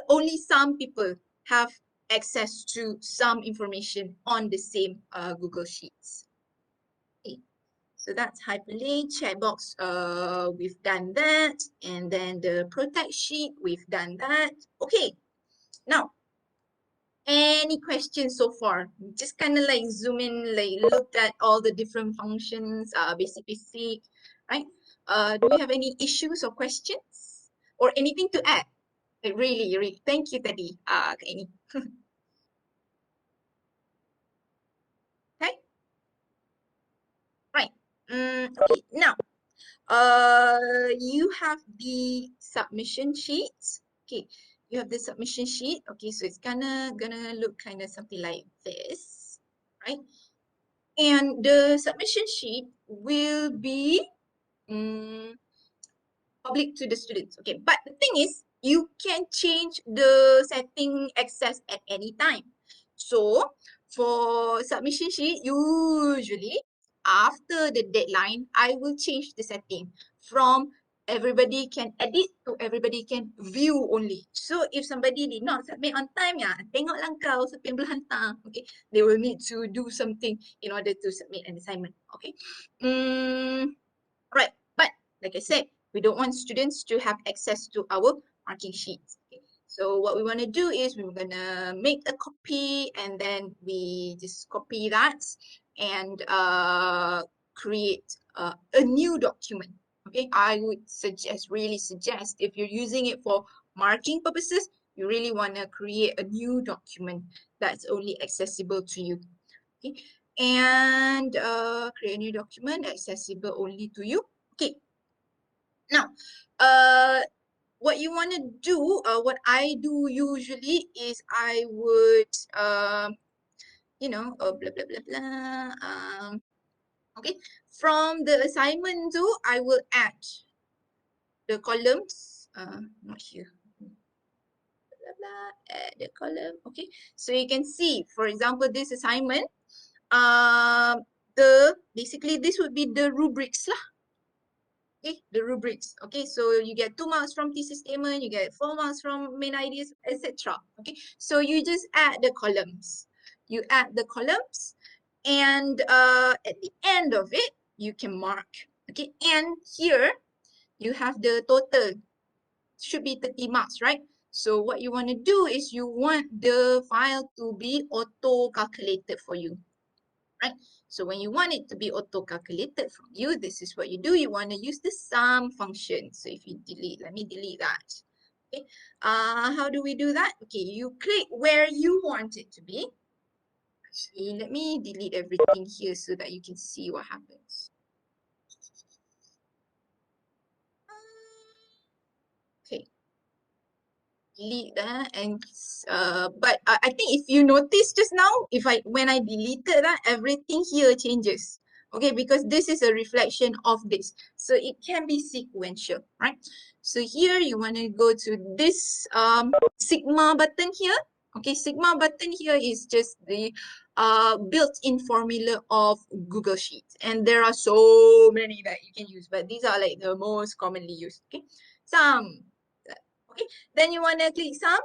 S1: Only some people have access to some information on the same Google Sheets. Okay. So that's hyperlink, checkbox, we've done that. And then the protect sheet, we've done that. Okay, now any questions so far? Just kind of like zoom in, like looked at all the different functions, basic, right? Do we have any issues or questions or anything to add? Like really, thank you, Teddy. Kak Ini. Okay, right. Okay, now, you have the submission sheets. Okay, you have the submission sheet. Okay, so it's gonna look kind of something like this, right? And the submission sheet will be public to the students. Okay, but the thing is, you can change the setting access at any time. So for submission sheet, usually after the deadline, I will change the setting from everybody can edit to everybody can view only. So if somebody did not submit on time, ya, tengoklah kau siapa yang belum hantar. Okay, they will need to do something in order to submit an assignment. Okay. Right. But like I said, we don't want students to have access to our marking sheets. Okay. So what we want to do is we're going to make a copy and then we just copy that and create a new document. Okay, I would really suggest if you're using it for marking purposes, you really want to create a new document that's only accessible to you. Okay, and create a new document accessible only to you. Okay, now what you want to do, what I do usually is I would blah blah blah blah, okay, from the assignment too, I will add the columns, not here, blah blah, add the column. Okay, so you can see, for example, this assignment, basically this would be the rubrics lah. Okay, the rubrics. Okay, so you get 2 marks from thesis statement, you get 4 marks from main ideas, etc. Okay, so you just add the columns. You add the columns, and at the end of it, you can mark. Okay, and here you have the total. Should be 30 marks, right? So what you want to do is you want the file to be auto-calculated for you, right? So when you want it to be auto-calculated from you, this is what you do. You want to use the sum function. So if you delete, let me delete that. Okay. How do we do that? Okay, you click where you want it to be. Actually, let me delete everything here so that you can see what happens. Okay. Delete that and but I think if you notice just now, when I deleted that, everything here changes. Okay, because this is a reflection of this, so it can be sequential, right? So here you want to go to this sigma button here. Okay, sigma button here is just the built-in formula of Google Sheets, and there are so many that you can use, but these are like the most commonly used. Okay, sum. Okay, then you want to click sum,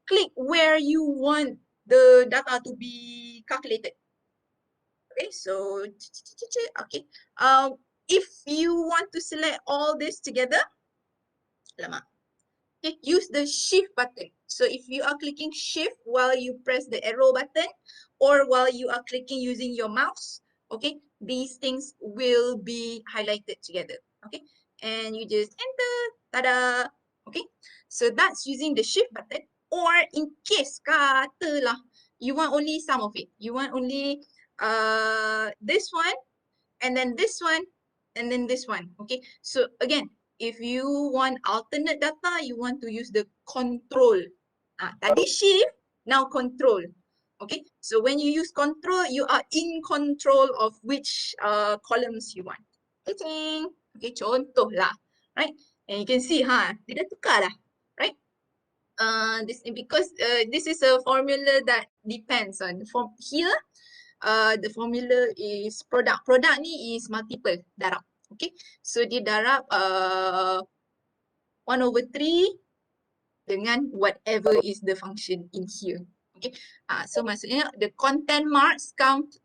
S1: click where you want the data to be calculated. Okay, so okay. If you want to select all this together, lama. Okay, use the shift button. So if you are clicking shift while you press the arrow button or while you are clicking using your mouse, okay, these things will be highlighted together. Okay, and you just enter, tada. Okay, so that's using the shift button. Or in case katalah you want only some of it, you want only this one and then this one and then this one. Okay, so again, if you want alternate data, you want to use the control. Tadi shift, now control. Okay, so when you use control, you are in control of which columns you want. Okay, contoh lah, right? And you can see, dia dah tukar dah, right? This because this is a formula that depends on from here. The formula is product. Product ni is multiple darab. Okay, so dia darab 1/3 dengan whatever is the function in here. Okay, so maksudnya the content marks count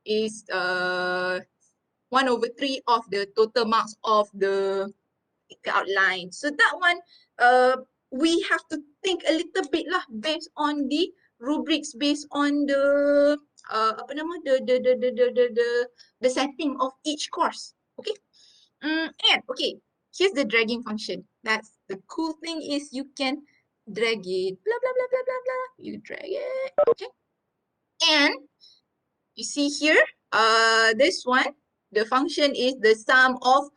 S1: is 1/3 of the total marks of the outline. So that one, we have to think a little bit lah based on the rubrics, based on the apa nama the setting of each course. Okay. And okay, here's the dragging function. That's the cool thing is you can drag it. Blah blah blah blah blah blah. You drag it. Okay. And you see here, this one, the function is the sum of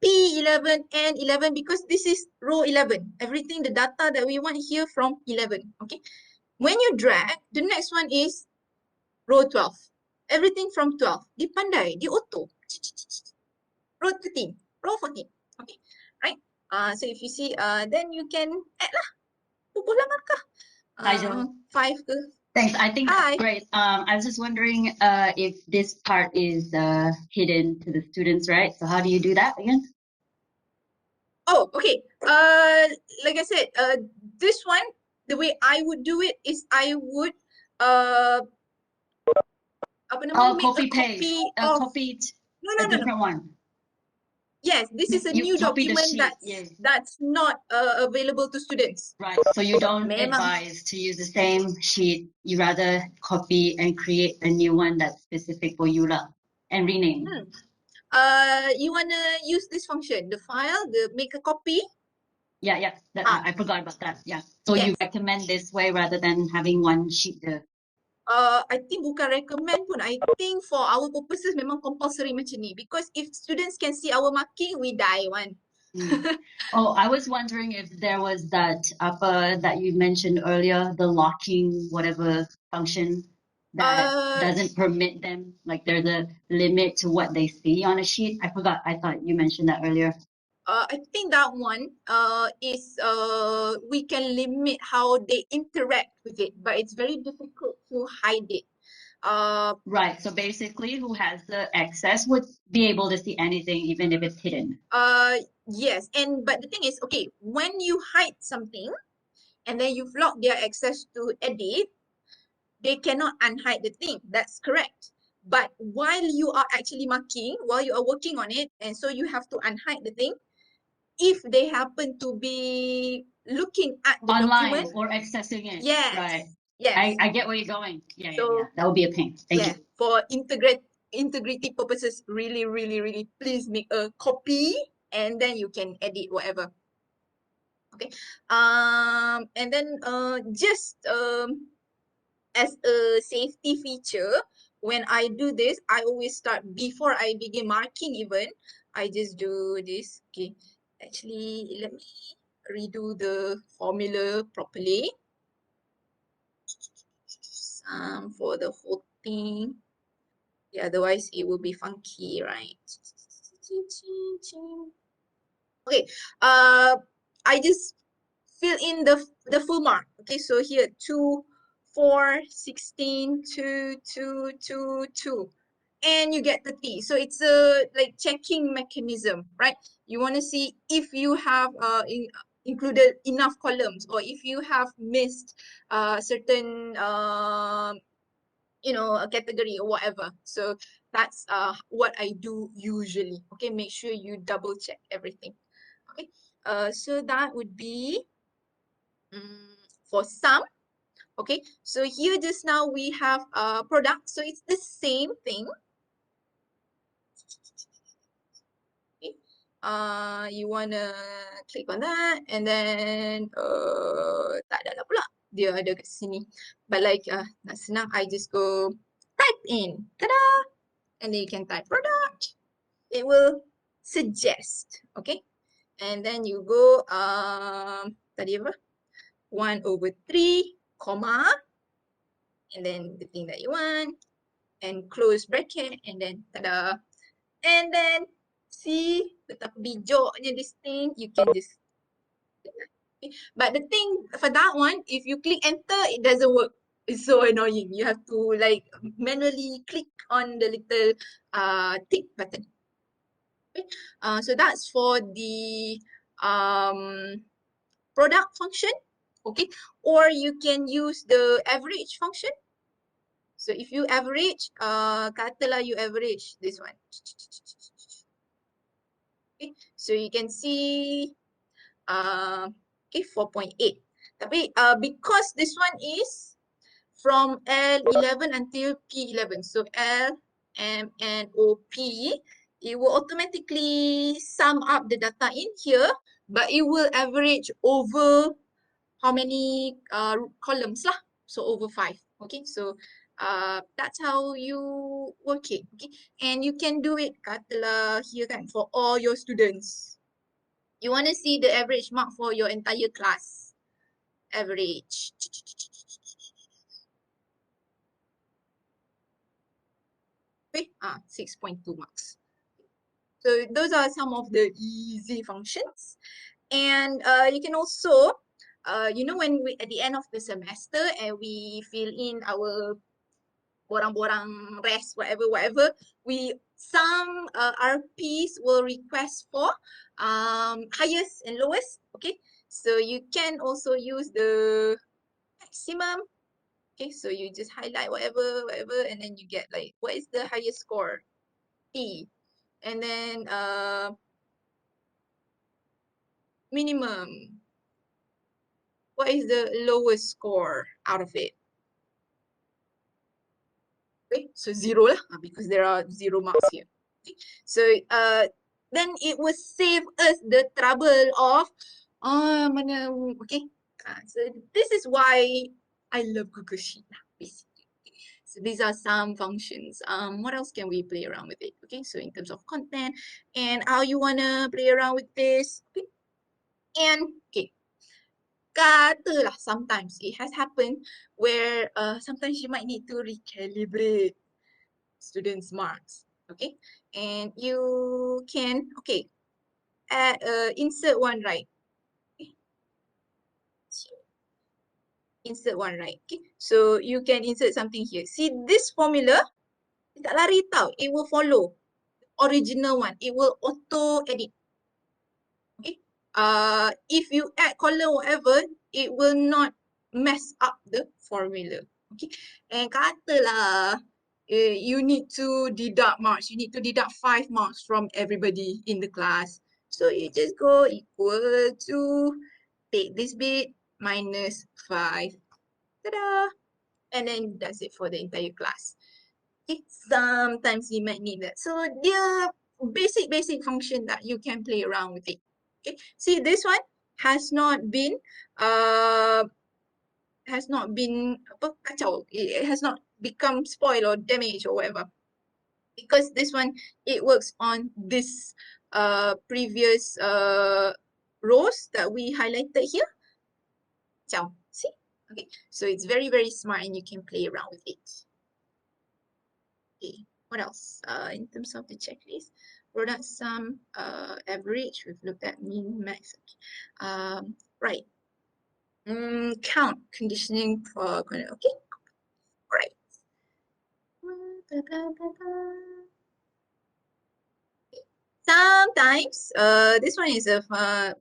S1: P11 and 11 because this is row 11. Everything, the data that we want here from 11. Okay. When you drag, the next one is row 12. Everything from 12. Di pandai, di auto. Row 13, row 14. Okay. Right. So if you see, then you can add lah. Pupula markah.
S4: Hi, Johan.
S1: 5 ke.
S4: Thanks. I think
S1: Hi.
S4: that's great. I was just wondering if this part is hidden to the students, right? So how do you do that again?
S1: Oh, okay. Like I said, this one, the way I would do it is I would apa nama,
S4: Oh,
S1: make a
S4: copy paste.
S1: copy of
S4: Copy
S1: no.
S4: a different one.
S1: Yes, this is a
S4: You
S1: new
S4: copy the
S1: document
S4: sheet. Yes.
S1: that's not available to students.
S4: Right. So you don't
S1: Memang.
S4: advise to use the same sheet. You rather copy and create a new one that's specific for you lah and rename.
S1: You wanna use this function, the file, the make a copy.
S4: Yeah. I forgot about that. Yeah. So
S1: Yes.
S4: you recommend this way rather than having one sheet there.
S1: I think bukan recommend pun. I think for our purposes memang compulsory macam ni. Because if students can see our marking, we die one.
S4: Oh, I was wondering if there was that that you mentioned earlier, the locking whatever function that doesn't permit them, like there's a limit to what they see on a sheet. I forgot. I thought you mentioned that earlier.
S1: I think that one is we can limit how they interact with it, but it's very difficult to hide it.
S4: Right. So basically, who has the access would be able to see anything, even if it's hidden.
S1: Yes, but the thing is, okay, when you hide something and then you've locked their access to edit, they cannot unhide the thing. That's correct. But while you are actually marking, while you are working on it, and so you have to unhide the thing, if they happen to be looking at the
S4: Online
S1: document
S4: or accessing it.
S1: yes,
S4: Right.
S1: yes,
S4: I get where you're going. Yeah.
S1: So,
S4: That would be a pain. Thank you.
S1: for integrity purposes, really, please make a copy and then you can edit whatever. Okay. And then just as a safety feature, when I do this, I always start before I begin marking even, I just do this. Okay. Actually, let me redo the formula properly. For the whole thing. Yeah, otherwise it will be funky, right? Okay. I just fill in the full mark. Okay, so here 2, 4, 16, 2, 2, 2, 2. And you get the T. So it's a like checking mechanism, right? You want to see if you have included enough columns or if you have missed certain a category or whatever. So that's what I do usually. Okay, make sure you double check everything. Okay, so that would be for some. Okay, so here just now we have a product, so it's the same thing. Okay. You wanna click on that and then tak ada lah pula dia ada kat sini. But like nak senang, I just go type in, ta-da, and then you can type product. It will suggest, okay, and then you go tadi apa? 1/3, comma, and then the thing that you want, and close bracket, and then ta-da. And then see betapa bijoknya this thing, you can just okay. But the thing for that one, if you click enter, it doesn't work. It's so annoying. You have to like manually click on the little tick button. Okay. So that's for the product function. Okay. Or you can use the average function. So if you average, katalah you average this one. Okay, so you can see, okay, 4.8. Tapi because this one is from L11 until P11, so L, M, N, O, P, it will automatically sum up the data in here, but it will average over how many columns lah? So over 5. Okay, so that's how you work it. Okay, and you can do it katalah here kan for all your students. You want to see the average mark for your entire class. Average. Okay, 6.2 marks. So those are some of the easy functions. And you can also, when we at the end of the semester and we fill in our borang-borang rest, whatever, some RPs will request for highest and lowest. Okay, so you can also use the maximum. Okay, so you just highlight whatever, and then you get like, what is the highest score? P. And then minimum. What is the lowest score out of it? Okay, so 0 lah, because there are 0 marks here. Okay. So then it will save us the trouble of okay. So this is why I love Google Sheet basically. So these are some functions. What else can we play around with it? Okay, so in terms of content and how you wanna play around with this. Okay. And okay, katalah sometimes it has happened where sometimes you might need to recalibrate students' marks. Okay, and you can add insert one right. Okay. Insert one right. Okay, so you can insert something here. See this formula, tak lari tau. It will follow original one. It will auto edit. Okay. If you add column whatever, it will not mess up the formula. Okay. And katalah you need to deduct marks. You need to deduct 5 marks from everybody in the class. So you just go equal to, take this bit, minus 5. Ta-da! And then that's it for the entire class. Okay. Sometimes you might need that. So dia basic function that you can play around with it. Okay. See, this one has not been apa, kacau. It has not become spoiled or damaged or whatever. Because this one, it works on this previous rows that we highlighted here. Kacau. See? Okay. So it's very, very smart and you can play around with it. Okay, what else? In terms of the checklist, product sum, average, we've looked at mean, max. Right. Count, conditioning for, okay, all right. Sometimes, this one is a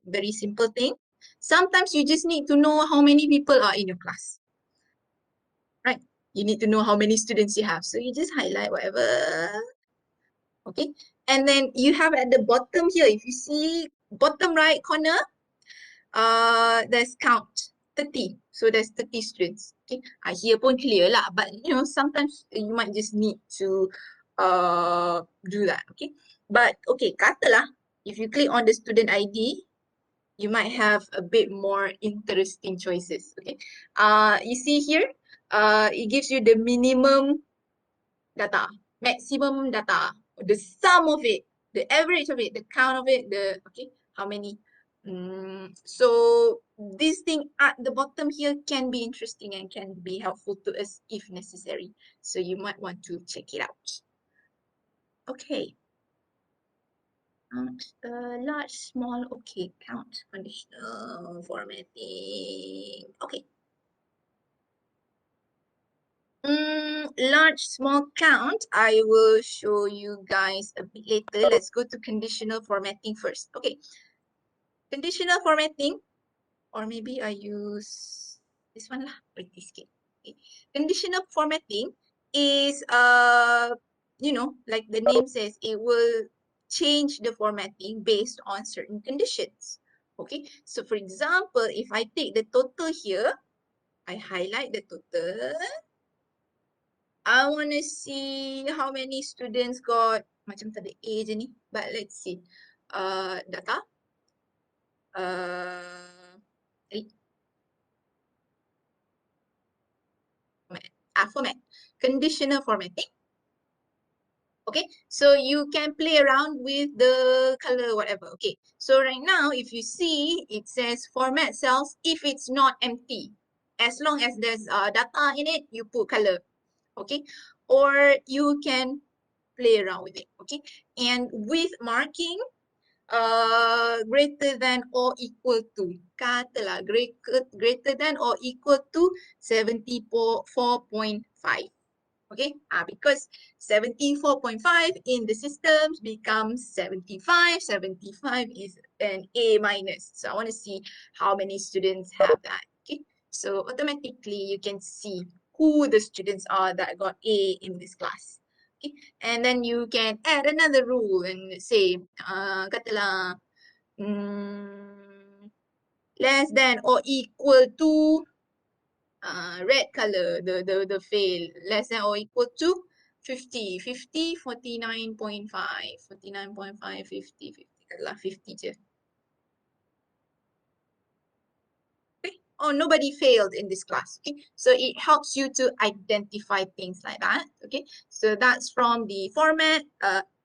S1: very simple thing. Sometimes you just need to know how many people are in your class. Right. You need to know how many students you have. So you just highlight whatever. Okay. And then you have at the bottom here, if you see bottom right corner, there's count 30. So there's 30 students. Okay. Here pun clear lah. But sometimes you might just need to do that. Okay. But okay, katalah if you click on the student ID, you might have a bit more interesting choices. Okay. You see here, it gives you the minimum data, maximum data, the sum of it, the average of it, the count of it, how many. So this thing at the bottom here can be interesting and can be helpful to us if necessary. So you might want to check it out. Okay. Large, small, okay, count, conditional, formatting. Okay. Large, small count, I will show you guys a bit later. Let's go to conditional formatting first. Okay. Conditional formatting, or maybe I use this one lah, pretty skip. Okay. Conditional formatting is, like the name says, it will change the formatting based on certain conditions. Okay. So for example, if I take the total here, I highlight the total. I want to see how many students got, macam tak ada A je ni, but let's see. Data. Format. Conditional formatting. Okay, so you can play around with the color, whatever. Okay, so right now, if you see, it says format cells if it's not empty. As long as there's data in it, you put color. Okay, or you can play around with it. Okay, and with marking, greater than or equal to, katalah greater than or equal to 74.5. Okay, because 74.5 in the systems becomes 75. 75 is an A minus. So I want to see how many students have that. Okay, so automatically you can see who the students are that got A in this class. Okay, and then you can add another rule and say, katalah, less than or equal to red color, the fail, less than or equal to 50, 50, 49.5, 49.5, 50, 50, katalah 50 je. Okay. Oh, nobody failed in this class. Okay, so it helps you to identify things like that. Okay, so that's from the format,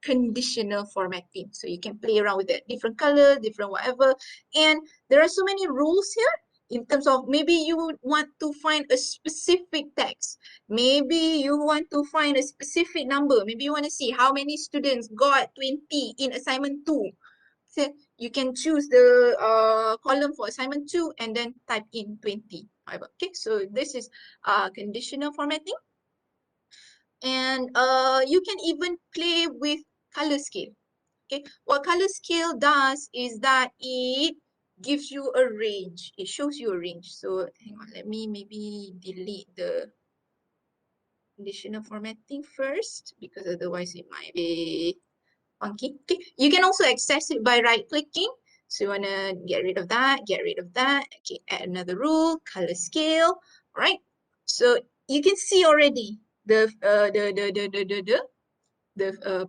S1: conditional formatting. So you can play around with it, different color, different whatever. And there are so many rules here in terms of maybe you want to find a specific text. Maybe you want to find a specific number. Maybe you want to see how many students got 20 in assignment 2. So you can choose the column for assignment 2 and then type in 20. Okay, so this is conditional formatting. And you can even play with color scale. Okay, what color scale does is that it gives you a range. It shows you a range. So hang on, let me maybe delete the conditional formatting first, because otherwise it might be funky. Okay, you can also access it by right clicking. So you want to get rid of that, get rid of that. Okay, add another rule, color scale. All right. So you can see already the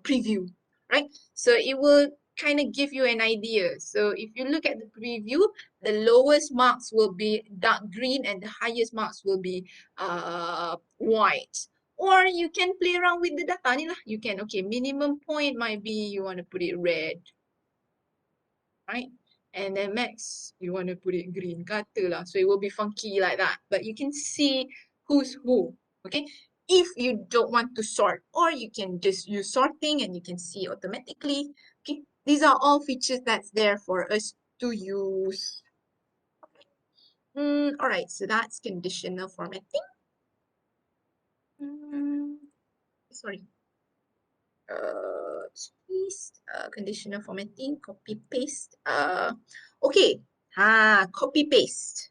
S1: preview, right? So it will kind of give you an idea. So if you look at the preview, the lowest marks will be dark green and the highest marks will be white. Or you can play around with the data ni lah. You can, okay, minimum point might be you want to put it red, right? And then max, you want to put it green, katalah. So it will be funky like that. But you can see who's who, okay? If you don't want to sort, or you can just use sorting and you can see automatically, okay? These are all features that's there for us to use. All right, so that's conditional formatting. Sorry. Paste, conditional formatting, copy paste. Okay, copy paste.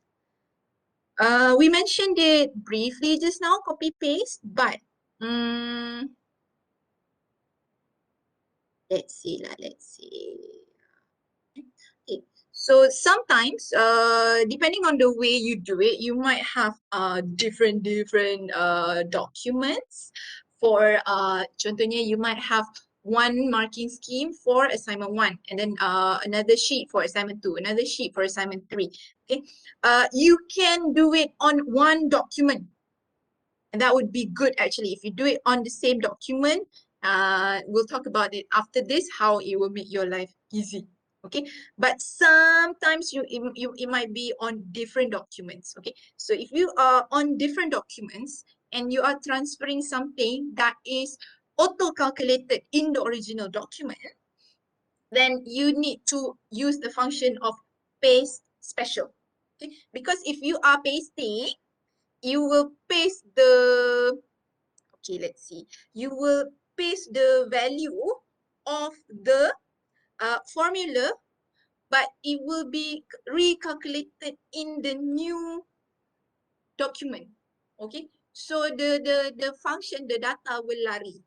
S1: We mentioned it briefly just now, copy paste, but let's see. Okay. So sometimes, depending on the way you do it, you might have different documents. For contohnya, you might have one marking scheme for assignment 1, and then another sheet for assignment 2, another sheet for assignment 3. Okay. You can do it on one document. And that would be good actually. If you do it on the same document, we'll talk about it after this, how it will make your life easy. Okay, but sometimes it might be on different documents. Okay, so if you are on different documents and you are transferring something that is auto calculated in the original document, then you need to use the function of paste special. Okay, because if you are pasting, you will paste the, okay, let's see. You will paste the value of the formula, but it will be recalculated in the new document. Okay, so the function, the data will lari.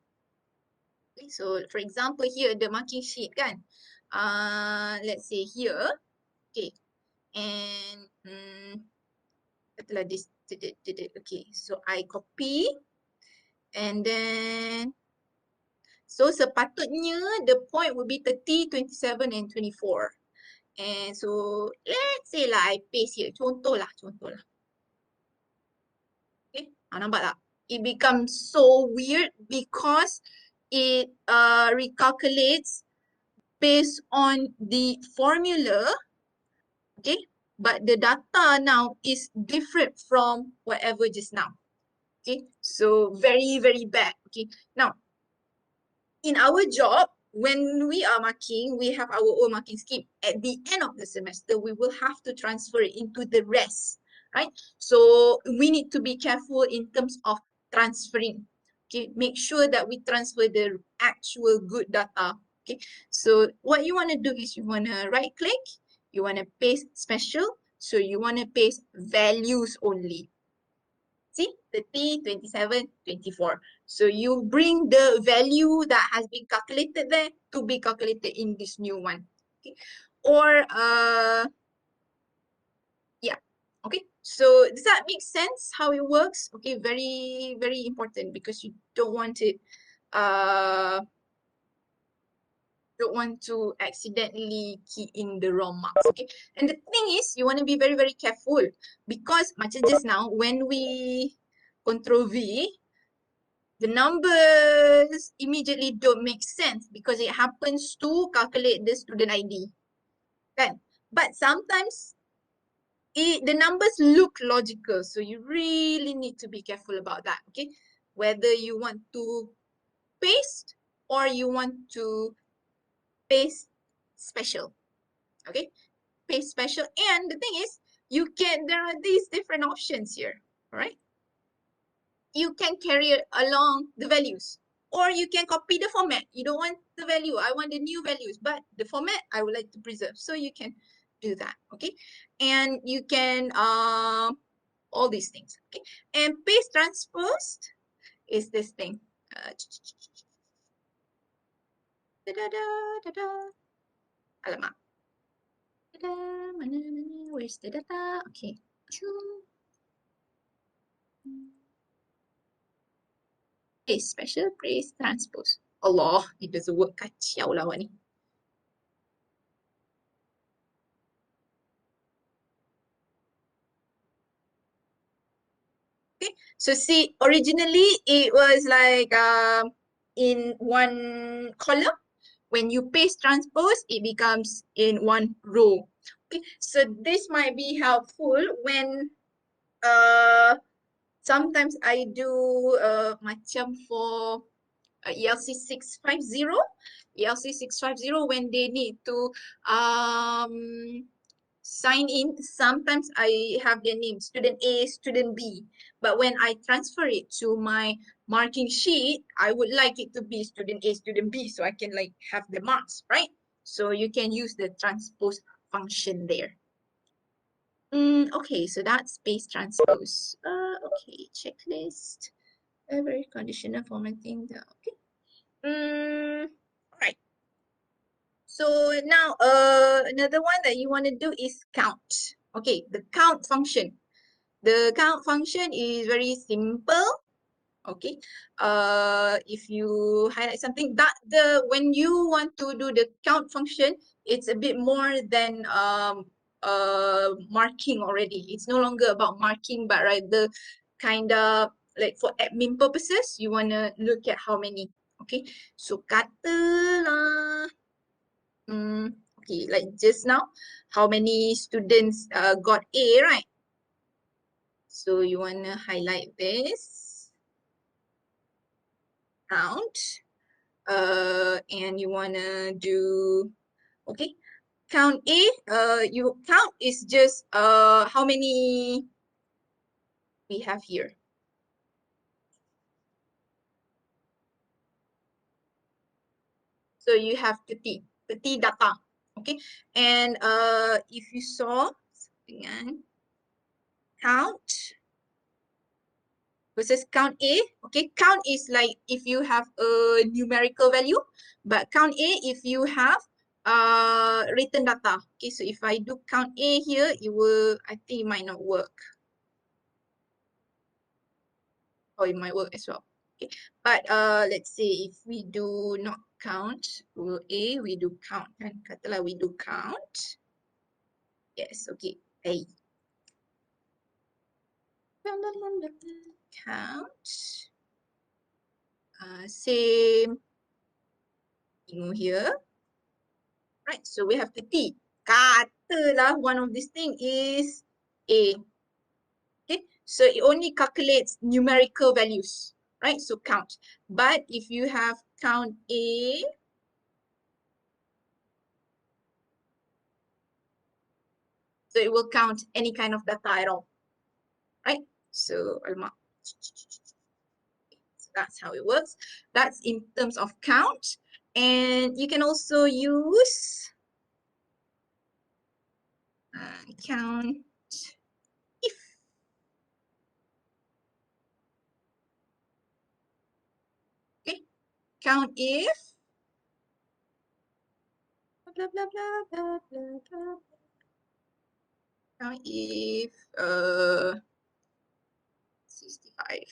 S1: Okay, so for example here, the marking sheet kan. Let's say here, okay, and this, okay, so I copy, and then so sepatutnya the point would be 30, 27 and 24. And so let's say lah I paste here. Contoh lah. Okay, nampak tak? It becomes so weird because it recalculates based on the formula. Okay, but the data now is different from whatever just now. Okay, so very, very bad. Okay, now in our job, when we are marking, we have our own marking scheme. At the end of the semester, we will have to transfer it into the rest, right? So we need to be careful in terms of transferring. Okay, make sure that we transfer the actual good data. Okay, so what you want to do is you want to right click, you want to paste special, so you want to paste values only. See, 30, 27, 24. So you bring the value that has been calculated there to be calculated in this new one. Okay. Or yeah. Okay. So does that make sense how it works? Okay, very, very important because you don't want it don't want to accidentally key in the wrong marks. Okay. And the thing is, you want to be very, very careful because macam just now, when we Control V, the numbers immediately don't make sense because it happens to calculate the student ID. Kan? But sometimes the numbers look logical. So you really need to be careful about that. Okay. Whether you want to paste or you want to paste special. Okay. Paste special. And the thing is, there are these different options here. All right. You can carry along the values, or you can copy the format. You don't want the value, I want the new values, but the format I would like to preserve. So you can do that, okay? And you can all these things, okay? And paste transposed is this thing. Alamak. Where's the data? Okay. Paste special, paste transpose. Allah, it doesn't work. Kacau lah awak ni. Okay, so see, originally it was like in one column. When you paste transpose, it becomes in one row. Okay, so this might be helpful when sometimes I do macam for ELC 650, ELC 650 when they need to sign in, sometimes I have their name, student A, student B. But when I transfer it to my marking sheet, I would like it to be student A, student B, so I can like have the marks, right? So you can use the transpose function there. Okay, so that's space transpose. Okay, checklist. Very conditional formatting. Okay. All right. So now, another one that you want to do is count. Okay, the count function. The count function is very simple. Okay. If you highlight something that when you want to do the count function, it's a bit more than marking already. It's no longer about marking, but rather kind of like for admin purposes, you wanna look at how many. Okay. So katalah, okay, like just now, how many students got A, right? So you wanna highlight this, count. And you wanna do, okay, count A, you count is just how many we have here. So you have 30 data, okay, and if you saw, count versus count A, okay, count is like if you have a numerical value, but count A if you have written data. Okay, so if I do count A here, it will, I think it might not work. Or it might work as well. Okay, but let's say if we do not count rule A, we do count, kan? Katalah we do count. Yes, okay. A. Count. Same thing here. Right, so we have 30. Katalah one of these thing is A. Okay, so it only calculates numerical values, right? So count. But if you have count A, so it will count any kind of data at all, right? So alamak. So that's how it works. That's in terms of count. And you can also use count if. Okay, count if. Blah blah blah blah blah blah. Count if 65.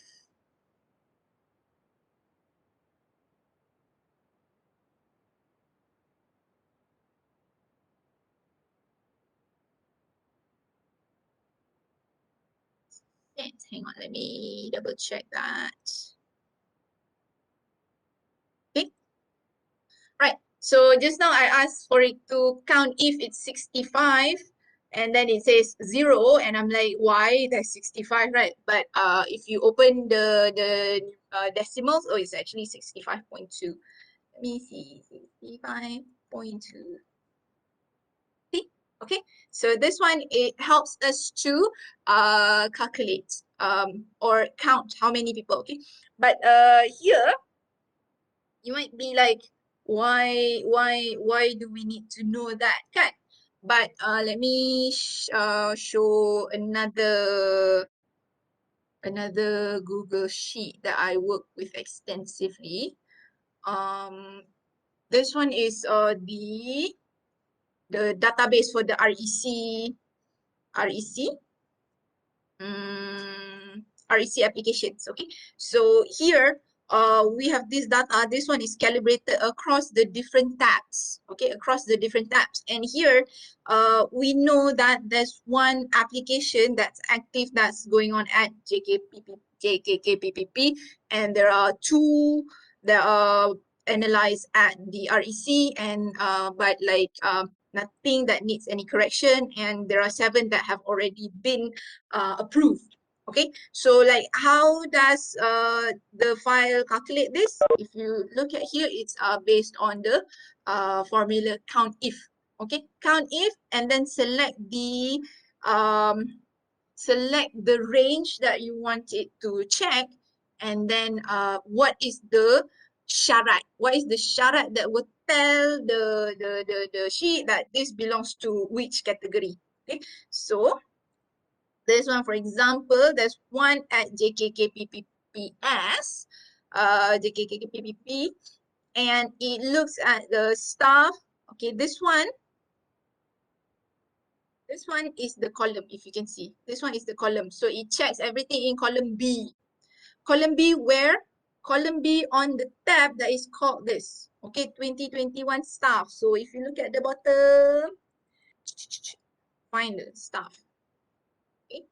S1: Hang on, let me double check that. Okay, right. So just now I asked for it to count if it's 65, and then it says 0, and I'm like, why? That's 65, right? But if you open the decimals, oh, it's actually 65.2. Let me see, 65.2. Okay, so this one, it helps us to calculate or count how many people. Okay, but here you might be like, why do we need to know that, kan? But let me show another Google sheet that I work with extensively. This one is the database for the REC REC applications. Okay, so here we have this data. This one is calibrated across the different tabs. Okay, across the different tabs. And here we know that there's one application that's active that's going on at JKKPPP, and there are two that are analyzed at the REC, and but like nothing that needs any correction, and there are 7 that have already been approved. Okay, so like how does the file calculate this? If you look at here, it's based on the formula count if. Okay, count if, and then select the range that you want it to check, and then what is the syarat? What is the syarat that will tell the sheet that this belongs to which category? Okay, so This one, for example, there's one at JKKPPPS, JKKPPP, and it looks at the staff. Okay, this one is the column, if you can see. This one is the column. So it checks everything in column B. Column B where? Column B on the tab that is called this. Okay, 2021 staff. So if you look at the bottom, find the staff. Okay,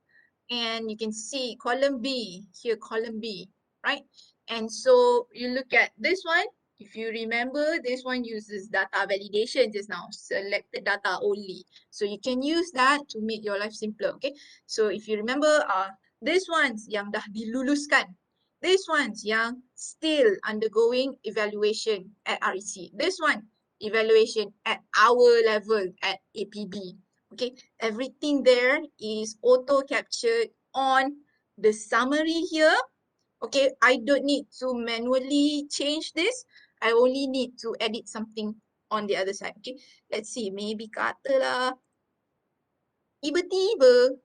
S1: and you can see column B, here column B, right? And so you look at this one. If you remember, this one uses data validation just now, selected data only. So you can use that to make your life simpler, okay? So if you remember, this ones yang dah diluluskan, this ones yang still undergoing evaluation at REC, this one evaluation at our level at APB, okay? Everything there is auto captured on the summary here. Okay, I don't need to manually change this. I only need to edit something on the other side. Okay, let's see. Maybe katalah tiba-tiba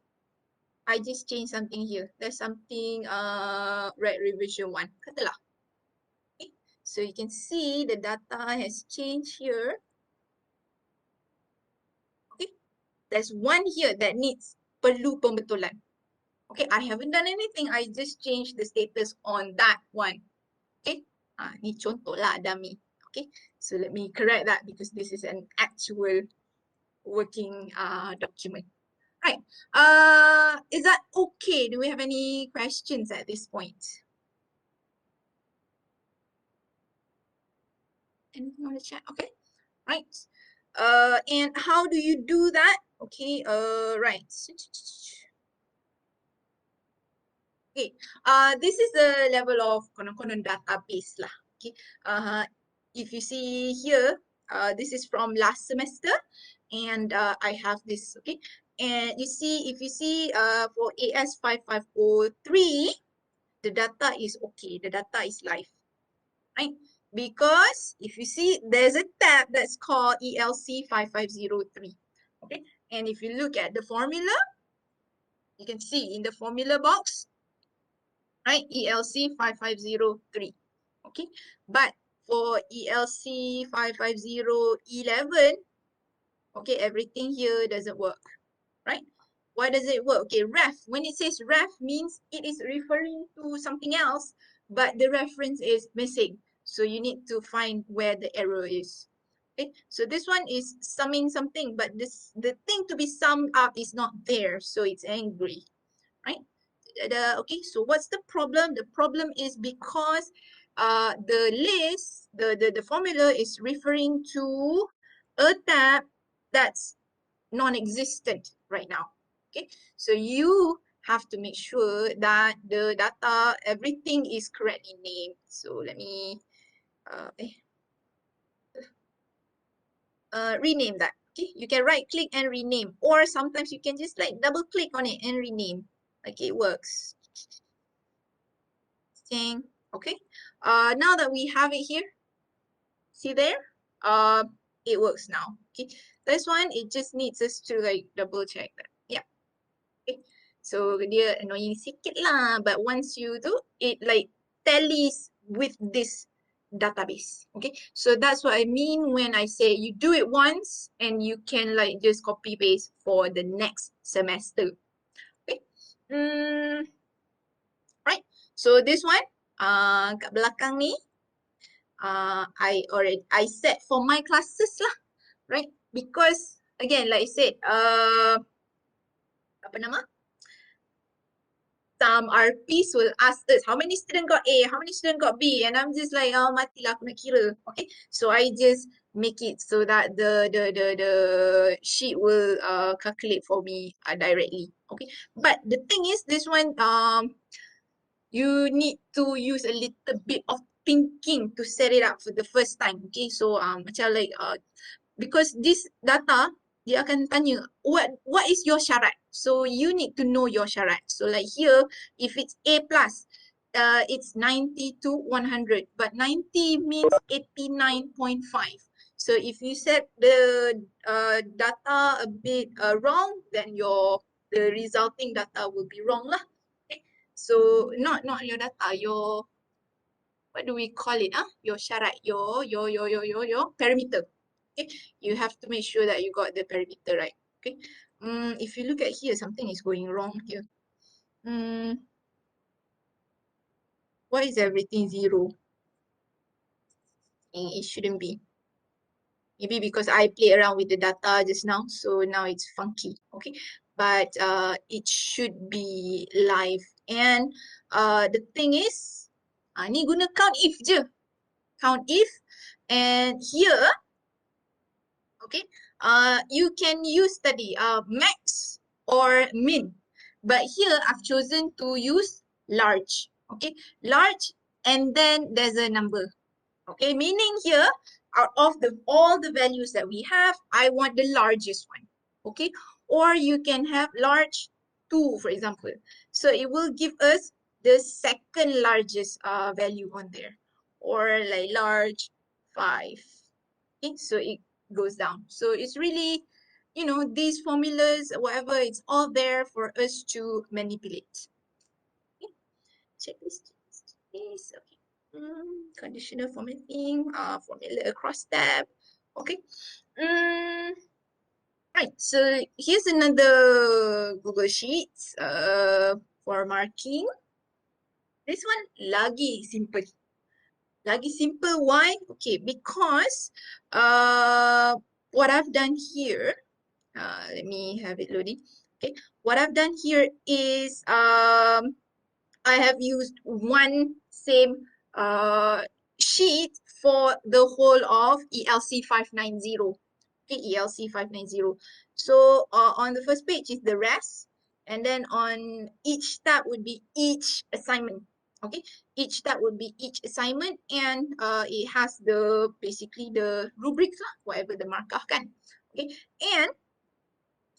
S1: I just change something here. There's something red revision 1. Katalah. Okay, so you can see the data has changed here. Okay, there's one here that needs perlu pembetulan. Okay, I haven't done anything. I just changed the status on that one. Okay, ni contoh lah dummy. Okay, so let me correct that because this is an actual working document. Right, is that okay? Do we have any questions at this point? Anything on the chat? Okay, right. And how do you do that? Okay, right. Okay, this is the level of konon-konon database lah. Okay, if you see here, this is from last semester, and I have this. Okay, and you see, if you see, for AS 5503, the data is okay. The data is live, right? Because if you see, there's a tab that's called ELC 5503. Okay, and if you look at the formula, you can see in the formula box, right? ELC 5503. Okay, but for ELC 55011, okay, everything here doesn't work, right? Why does it work? Okay, ref, when it says ref means it is referring to something else, but the reference is missing. So you need to find where the error is. Okay, so this one is summing something, but the thing to be summed up is not there, so it's angry, right? Okay, so what's the problem? The problem is because the list, the formula is referring to a tab that's non-existent right now. Okay, so you have to make sure that the data, everything is correctly named. So let me rename that. Okay, you can right click and rename, or sometimes you can just like double click on it and rename. Like it works. Okay, now that we have it here, see there, it works now. Okay, this one, it just needs us to like double check that. Yeah, okay, so dia annoying sikit lah, but once you do it, like tallies with this database. Okay, so that's what I mean when I say you do it once and you can like just copy paste for the next semester. Okay, right, so this one, kat belakang ni, I set for my classes lah, right? Because again, like I said, apa nama? Some RPs will ask us, how many student got A, how many student got B, and I'm just like, oh matilah aku nak kira. Okay, so I just make it so that the sheet will calculate for me directly. Okay, but the thing is, this one you need to use a little bit of thinking to set it up for the first time. Okay, so macam like because this data, dia akan tanya what is your syarat, so you need to know your syarat. So like here, if it's A plus, it's 90 to 100, but 90 means 89.5. So if you set the data a bit wrong, then your the resulting data will be wrong lah. Okay. So not your data, your, what do we call it? Your syarat, your parameter. Okay. You have to make sure that you got the parameter right. Okay. If you look at here, something is going wrong here. Why is everything 0? It shouldn't be. Maybe because I play around with the data just now, so now it's funky. Okay. But it should be live. And the thing is, ni guna count if je. Count if. And here, okay, you can use tadi max or min. But here I've chosen to use large. Okay, large, and then there's a number. Okay, meaning here, out of all the values that we have, I want the largest one. Okay, or you can have large 2, for example. So it will give us the second largest value on there, or like large 5. Okay, so it goes down. So it's really, you know, these formulas, whatever, it's all there for us to manipulate. Okay, checklist. Okay. Conditional formatting, formula across tab. Okay. Right. So here's another Google Sheets for marking. This one lagi simple. Lagi simple. Why? Okay, because what I've done here, let me have it loading. Okay, what I've done here is I have used one same sheet for the whole of ELC 590. Okay, ELC 590. So on the first page is the rest, and then on each tab would be each assignment. Okay, each tab would be each assignment, and it has the basically the rubrics lah, whatever the markah kan. Okay, and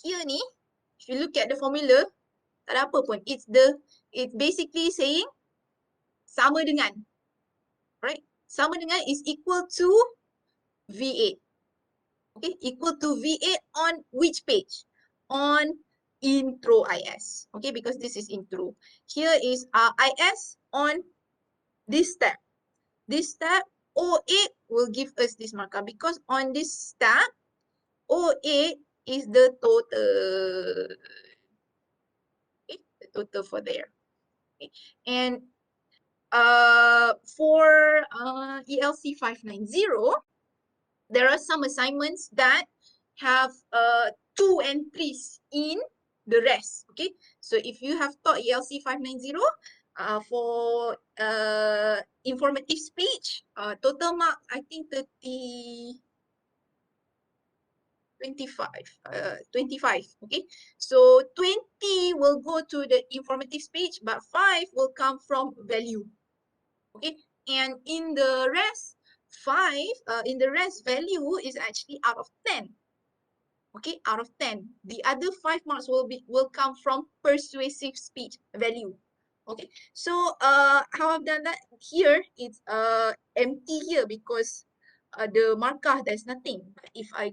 S1: here ni, if you look at the formula, tak ada apa pun. It's basically saying sama dengan, right? Sama dengan is equal to V8. Okay, equal to V8 on which page? On intro IS. Okay, because this is intro. Here is IS on this tab. This tab, O8 will give us this marker because on this tab, O8 is the total. Okay, the total for there. Okay. And for ELC 590, there are some assignments that have 2 entries in the rest. Okay, so if you have taught ELC 590 for informative speech, total mark I think 25. Okay, so 20 will go to the informative speech, but 5 will come from value. Okay, and in the rest, 5 in the rest value is actually out of 10. Okay, out of 10. The other 5 marks will come from persuasive speech value. Okay, so how I've done that here, it's empty here because the markah there's nothing. But if I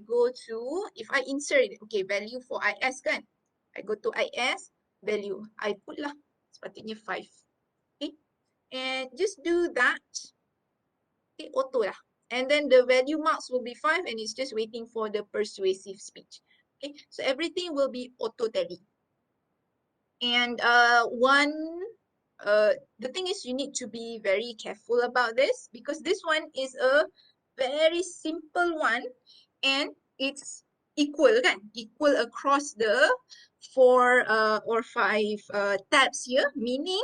S1: insert, okay, value for IS kan, I go to IS value, I put lah sepatutnya 5. Okay, and just do that. Okay, auto lah. And then the value marks will be 5 and it's just waiting for the persuasive speech. Okay, so everything will be auto tally. And the thing is you need to be very careful about this because this one is a very simple one and it's equal kan? Equal across the 4 or 5 tabs here, meaning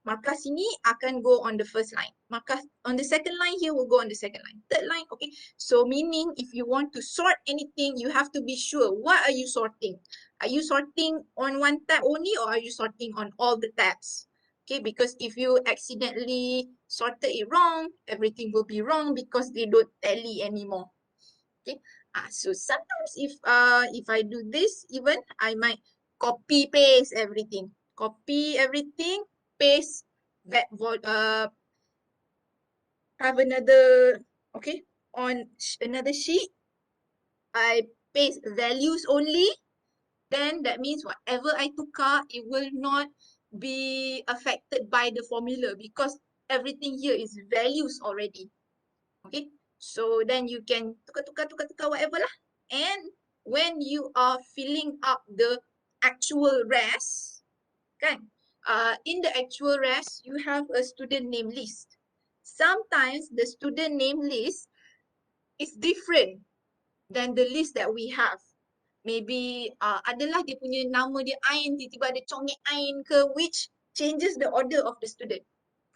S1: markah sini akan go on the first line. Markah on the second line here will go on the second line. Third line, okay. So meaning if you want to sort anything, you have to be sure what are you sorting. Are you sorting on one tab only or are you sorting on all the tabs? Okay, because if you accidentally sorted it wrong, everything will be wrong because they don't tally anymore. Okay. So sometimes if I do this, even I might copy paste everything. Copy everything, paste that have another, okay, on another sheet. I paste values only, then that means whatever I tukar, it will not be affected by the formula because everything here is values already. Okay, so then you can tukar whatever lah. And when you are filling up the actual rest, kan? In the actual rest, you have a student name list. Sometimes the student name list is different than the list that we have. Maybe adalah dia punya nama dia Ain, tiba-tiba ada congek Ain ke, which changes the order of the student,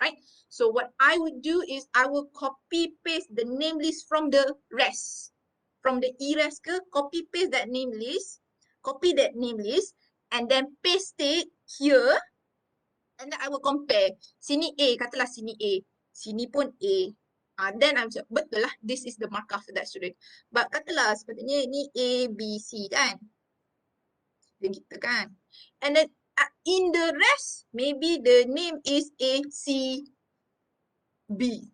S1: right? So what I would do is I will copy paste the name list from the rest. From the e-rest ke, copy paste that name list, copy that name list, and then paste it here, and then I will compare. Sini A, katalah sini A, sini pun A. Then I'm cakap, betul lah, this is the markup for that student. But katalah sepatutnya ni A, B, C kan. Then gitu kan. And then in the rest, maybe the name is A, C, B.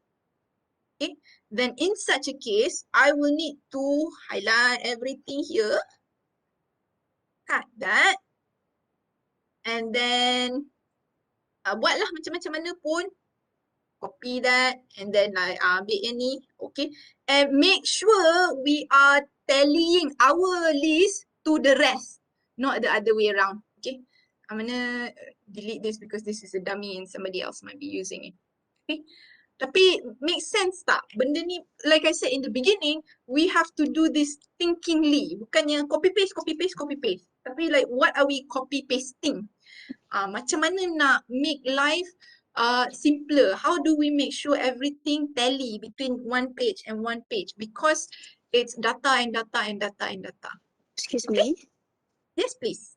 S1: Okay. Then in such a case, I will need to highlight everything here. Cut that. And then buatlah macam-macam mana pun. Copy that and then ambil yang ni, okay. And make sure we are tallying our list to the rest, not the other way around, okay. I'm gonna delete this because this is a dummy and somebody else might be using it, okay. Tapi make sense tak? Benda ni, like I said in the beginning, we have to do this thinkingly. Bukannya copy paste, copy paste, copy paste. Tapi like what are we copy pasting? Macam mana nak make life simpler? How do we make sure everything tally between one page and one page? Because it's data and data and data and data.
S5: Excuse
S1: Okay.
S5: me.
S1: Yes, please.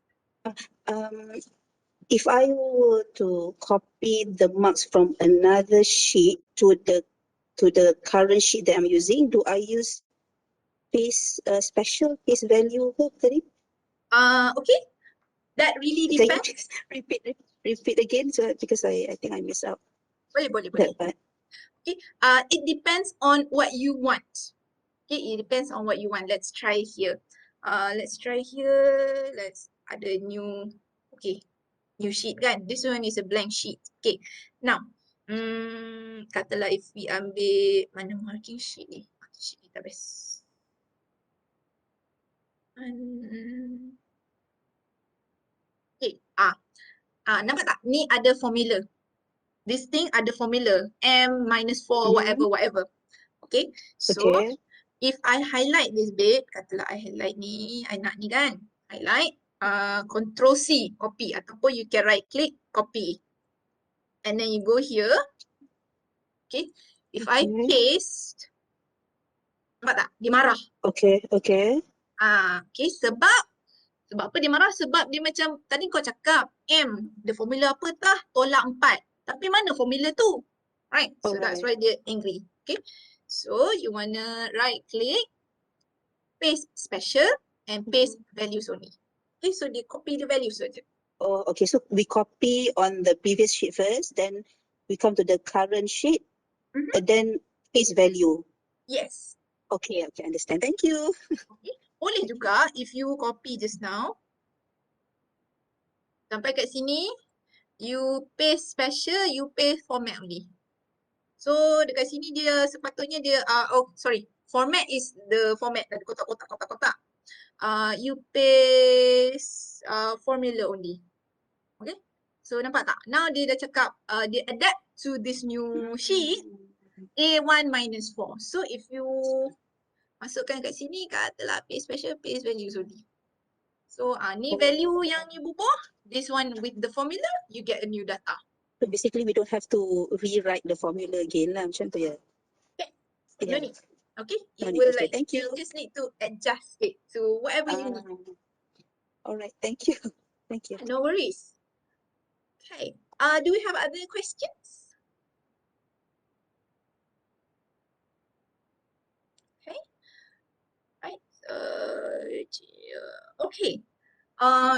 S5: If I were to copy the marks from another sheet to the current sheet that I'm using, do I use paste special paste value ke tadi?
S1: Okay. That really
S5: Can you
S1: depends.
S5: just repeat again, so because I think I missed out
S1: Boleh.
S5: that part.
S1: Okay. It depends on what you want. Okay, it depends on what you want. Let's try here. Let's ada new, okay, new sheet kan. This one is a blank sheet. Okay, now, katalah if we ambil, mana marking sheet ni? Marking sheet ni tak best. Okay, nampak tak? Ni ada formula. This thing ada formula. M minus 4, whatever. Okay, so
S5: Okay.
S1: if I highlight this bit, katalah I highlight ni, I nak ni kan, highlight, Control C, copy, ataupun you can right click, copy. And then you go here, okay. If I paste, nampak tak? Dia marah.
S5: Okay.
S1: Okay, sebab apa dia marah? Sebab dia macam, tadi kau cakap, M, the formula apa tah? Tolak 4. Tapi mana formula tu? Right, so that's why dia angry. Okay, so you wanna right click, paste special, and paste values only. Okay, so they copy the values saja.
S5: Oh, okay. So we copy on the previous sheet first, then we come to the current sheet, and then paste value.
S1: Yes.
S5: Okay, understand. Thank you.
S1: Okay. Boleh juga if you copy just now. Sampai kat sini, you paste special, you paste format only. So dekat sini dia sepatutnya dia, format is the format, ada kotak-kotak. You paste formula only. Okay. So nampak tak? Now dia dah cakap, dia adapt to this new sheet, A1 minus 4. So if you masukkan kat sini, katalah paste special, paste values only. So ni value yang you bubuh, this one with the formula, you get a new data.
S5: So basically we don't have to rewrite the formula again lah, macam tu ya.
S1: Okay.
S5: Yeah.
S1: No need. Okay.
S5: No
S1: It
S5: need.
S1: will
S5: Okay,
S1: like,
S5: thank you.
S1: just need to adjust it to whatever you need.
S5: All right, thank you. Thank you.
S1: No worries. Okay. Do we have other questions? Okay. Right. Okay.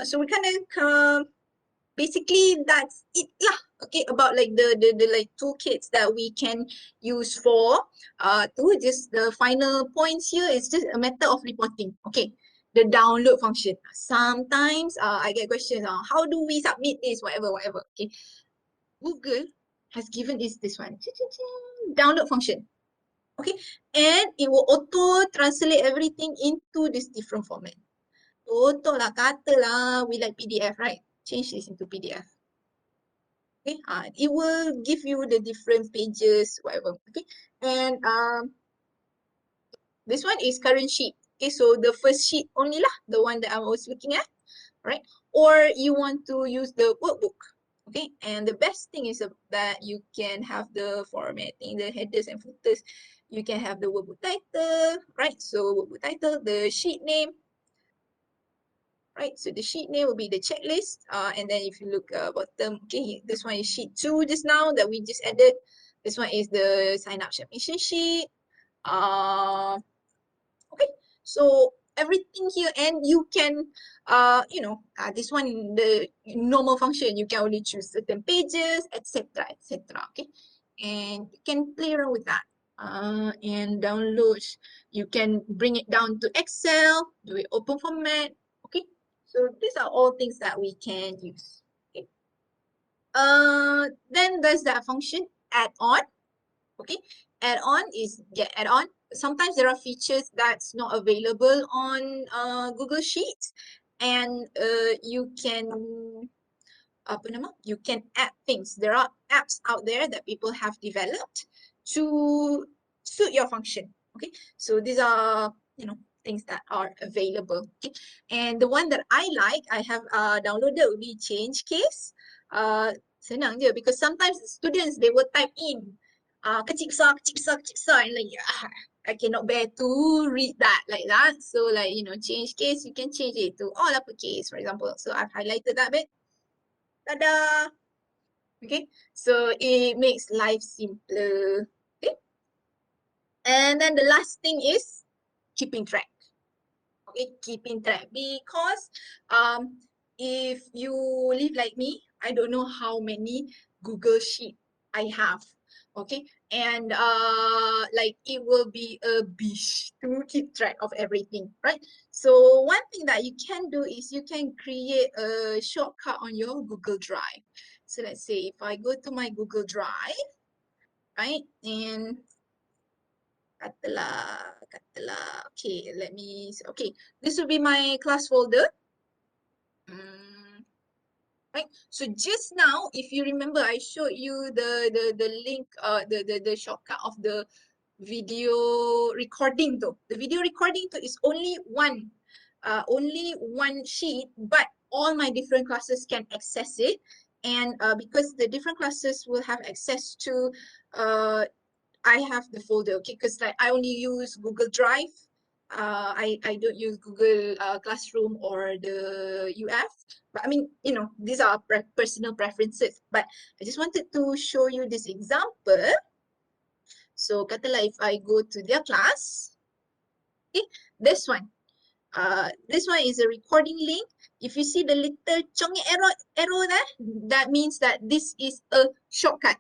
S1: So we kind of basically that's it lah. Okay, about like the like toolkits that we can use for just the final points here is just a matter of reporting. Okay. the download function. Sometimes I get questions on how do we submit this, whatever. Okay, Google has given this one, download function. Okay, and it will auto translate everything into this different format. Contoh lah, katalah we like PDF, right? Change this into PDF. Okay, it will give you the different pages, whatever. Okay, and this one is current sheet. Okay, so the first sheet only lah, the one that I was looking at, right? Or you want to use the workbook. Okay, and the best thing is that you can have the formatting, the headers and footers. You can have the workbook title, right? So workbook title, the sheet name, right? So the sheet name will be the checklist. And then if you look bottom, okay, this one is sheet 2 just now that we just added. This one is the sign up submission sheet. Okay, so everything here, and you can, this one, the normal function, you can only choose certain pages, etc., etc. Okay, and you can play around with that. And downloads, you can bring it down to Excel, do it open format. Okay, so these are all things that we can use. Okay, then there's that function add on. Okay, add-on is get add-on. Sometimes there are features that's not available on Google Sheets, and you can you can add things. There are apps out there that people have developed to suit your function. Okay, so these are things that are available. Okay, and the one that I like, I have downloaded would be change case. Senang je, because sometimes students, they will type in kecil besar, and like I cannot bear to read that like that. So like change case, you can change it to all uppercase, for example. So I've highlighted that bit. Ta-da! Okay, so it makes life simpler. Okay, and then the last thing is keeping track. Okay, keeping track, because if you live like me, I don't know how many Google Sheet I have. Okay, and like it will be a beast to keep track of everything, right? So one thing that you can do is you can create a shortcut on your Google Drive. So let's say if I go to my Google Drive, right, and katalah, okay, let me, okay, this will be my class folder. Right, so just now, if you remember, I showed you the link, the shortcut of the video recording though. The video recording though is only one sheet, but all my different classes can access it. And because the different classes will have access to I have the folder, okay, because like I only use Google Drive. I don't use Google Classroom or the UF. But I mean, these are personal preferences. But I just wanted to show you this example. So katalah if I go to their class, okay, this one. This one is a recording link. If you see the little chongi arrow there, that means that this is a shortcut.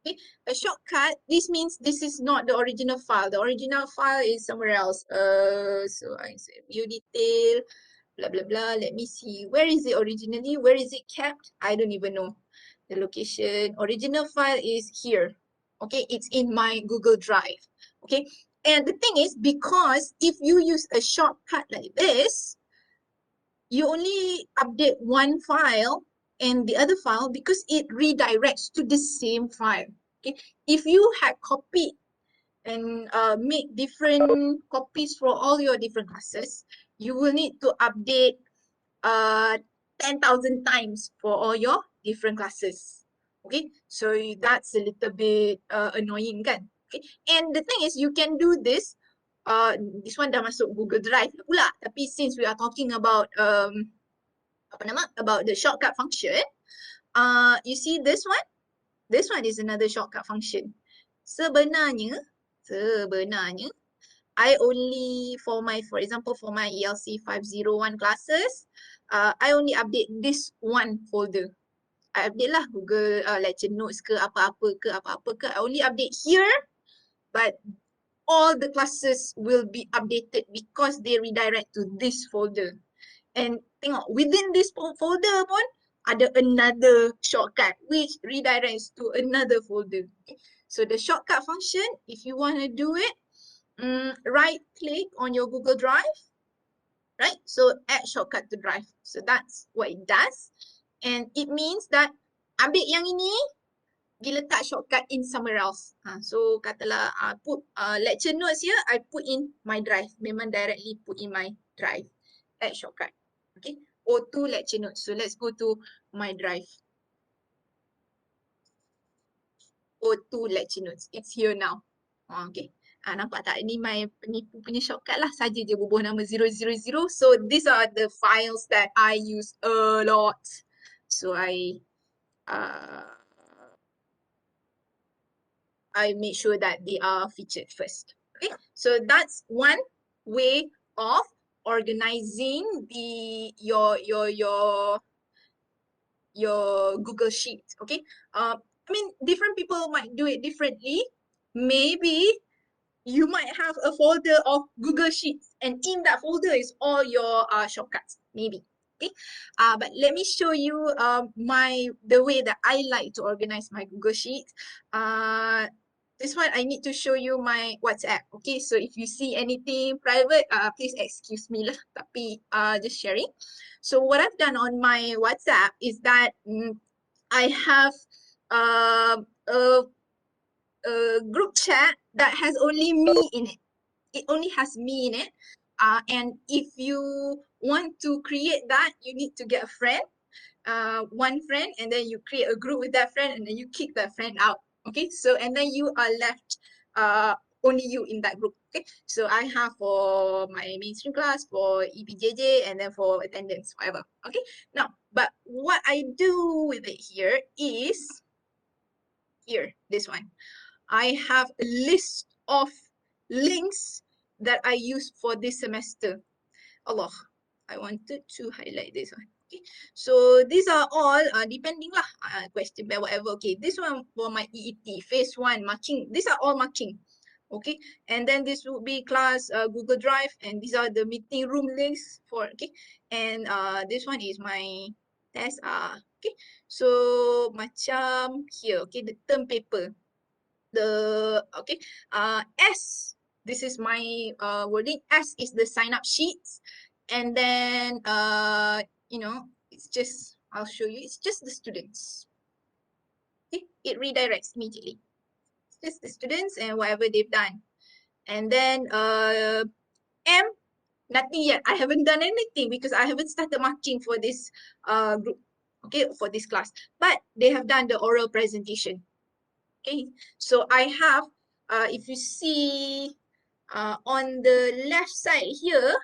S1: Okay, a shortcut, this means this is not the original file. The original file is somewhere else. So I say view detail, blah, blah, blah. Let me see. Where is it originally? Where is it kept? I don't even know. The location. Original file is here. Okay, it's in my Google Drive. Okay, and the thing is, because if you use a shortcut like this, you only update one file and the other file because it redirects to the same file. Okay, if you had copied and make different copies for all your different classes, you will need to update 10,000 times for all your different classes. Okay, so that's a little bit annoying kan? Okay, and the thing is, you can do this. This one dah masuk Google Drive pula. Tapi since we are talking about about the shortcut function, you see this one? This one is another shortcut function. Sebenarnya, I only, for example, for my ELC 501 classes, I only update this one folder. I update lah Google lecture notes ke apa-apa ke, I only update here, but all the classes will be updated because they redirect to this folder. And tengok, within this folder pun, ada another shortcut which redirects to another folder. Okay. So the shortcut function, if you want to do it, right click on your Google Drive, right? So add shortcut to drive. So that's what it does. And it means that ambil yang ini, pergi letak shortcut in somewhere else. So katalah put lecture notes here, I put in my drive. Memang directly put in my drive. Add shortcut. Okay. Or to lecture notes. So let's go to my drive. Or to lecture notes. It's here now. Okay. Nampak tak? Ini my penipu punya shortcut lah. Saja je bubuh nama 000. So these are the files that I use a lot. So I make sure that they are featured first. Okay, so that's one way of organizing your Google Sheet. Okay, I mean different people might do it differently. Maybe you might have a folder of Google Sheets, and in that folder is all your shortcuts. Maybe. Okay, but let me show you the way that I like to organize my Google Sheets. This one I need to show you my WhatsApp. Okay, so if you see anything private, please excuse me lah. Tapi just sharing. So what I've done on my WhatsApp is that I have a group chat that has only me in it. It only has me in it. And if you want to create that, you need to get a friend, one friend, and then you create a group with that friend, and then you kick that friend out. Okay, so and then you are left only you in that group. Okay, so I have for my mainstream class, for EPJJ, and then for attendance, whatever. Okay, now, but what I do with it here is here, this one. I have a list of links that I use for this semester. Allah, I wanted to highlight this one. Okay, so these are all depending lah, question bank, whatever. Okay, this one for my EET, phase 1, marking. These are all marking. Okay, and then this would be class Google Drive, and these are the meeting room links for, okay, and this one is my test. Okay, so macam here, okay, the term paper. Okay, S, this is my wording. S is the sign up sheets, and then you know, it's just, I'll show you, it's just the students. Okay, it redirects immediately. It's just the students and whatever they've done. And then M, nothing yet. I haven't done anything because I haven't started marking for this group, okay, for this class. But they have done the oral presentation. Okay, so I have, if you see on the left side here,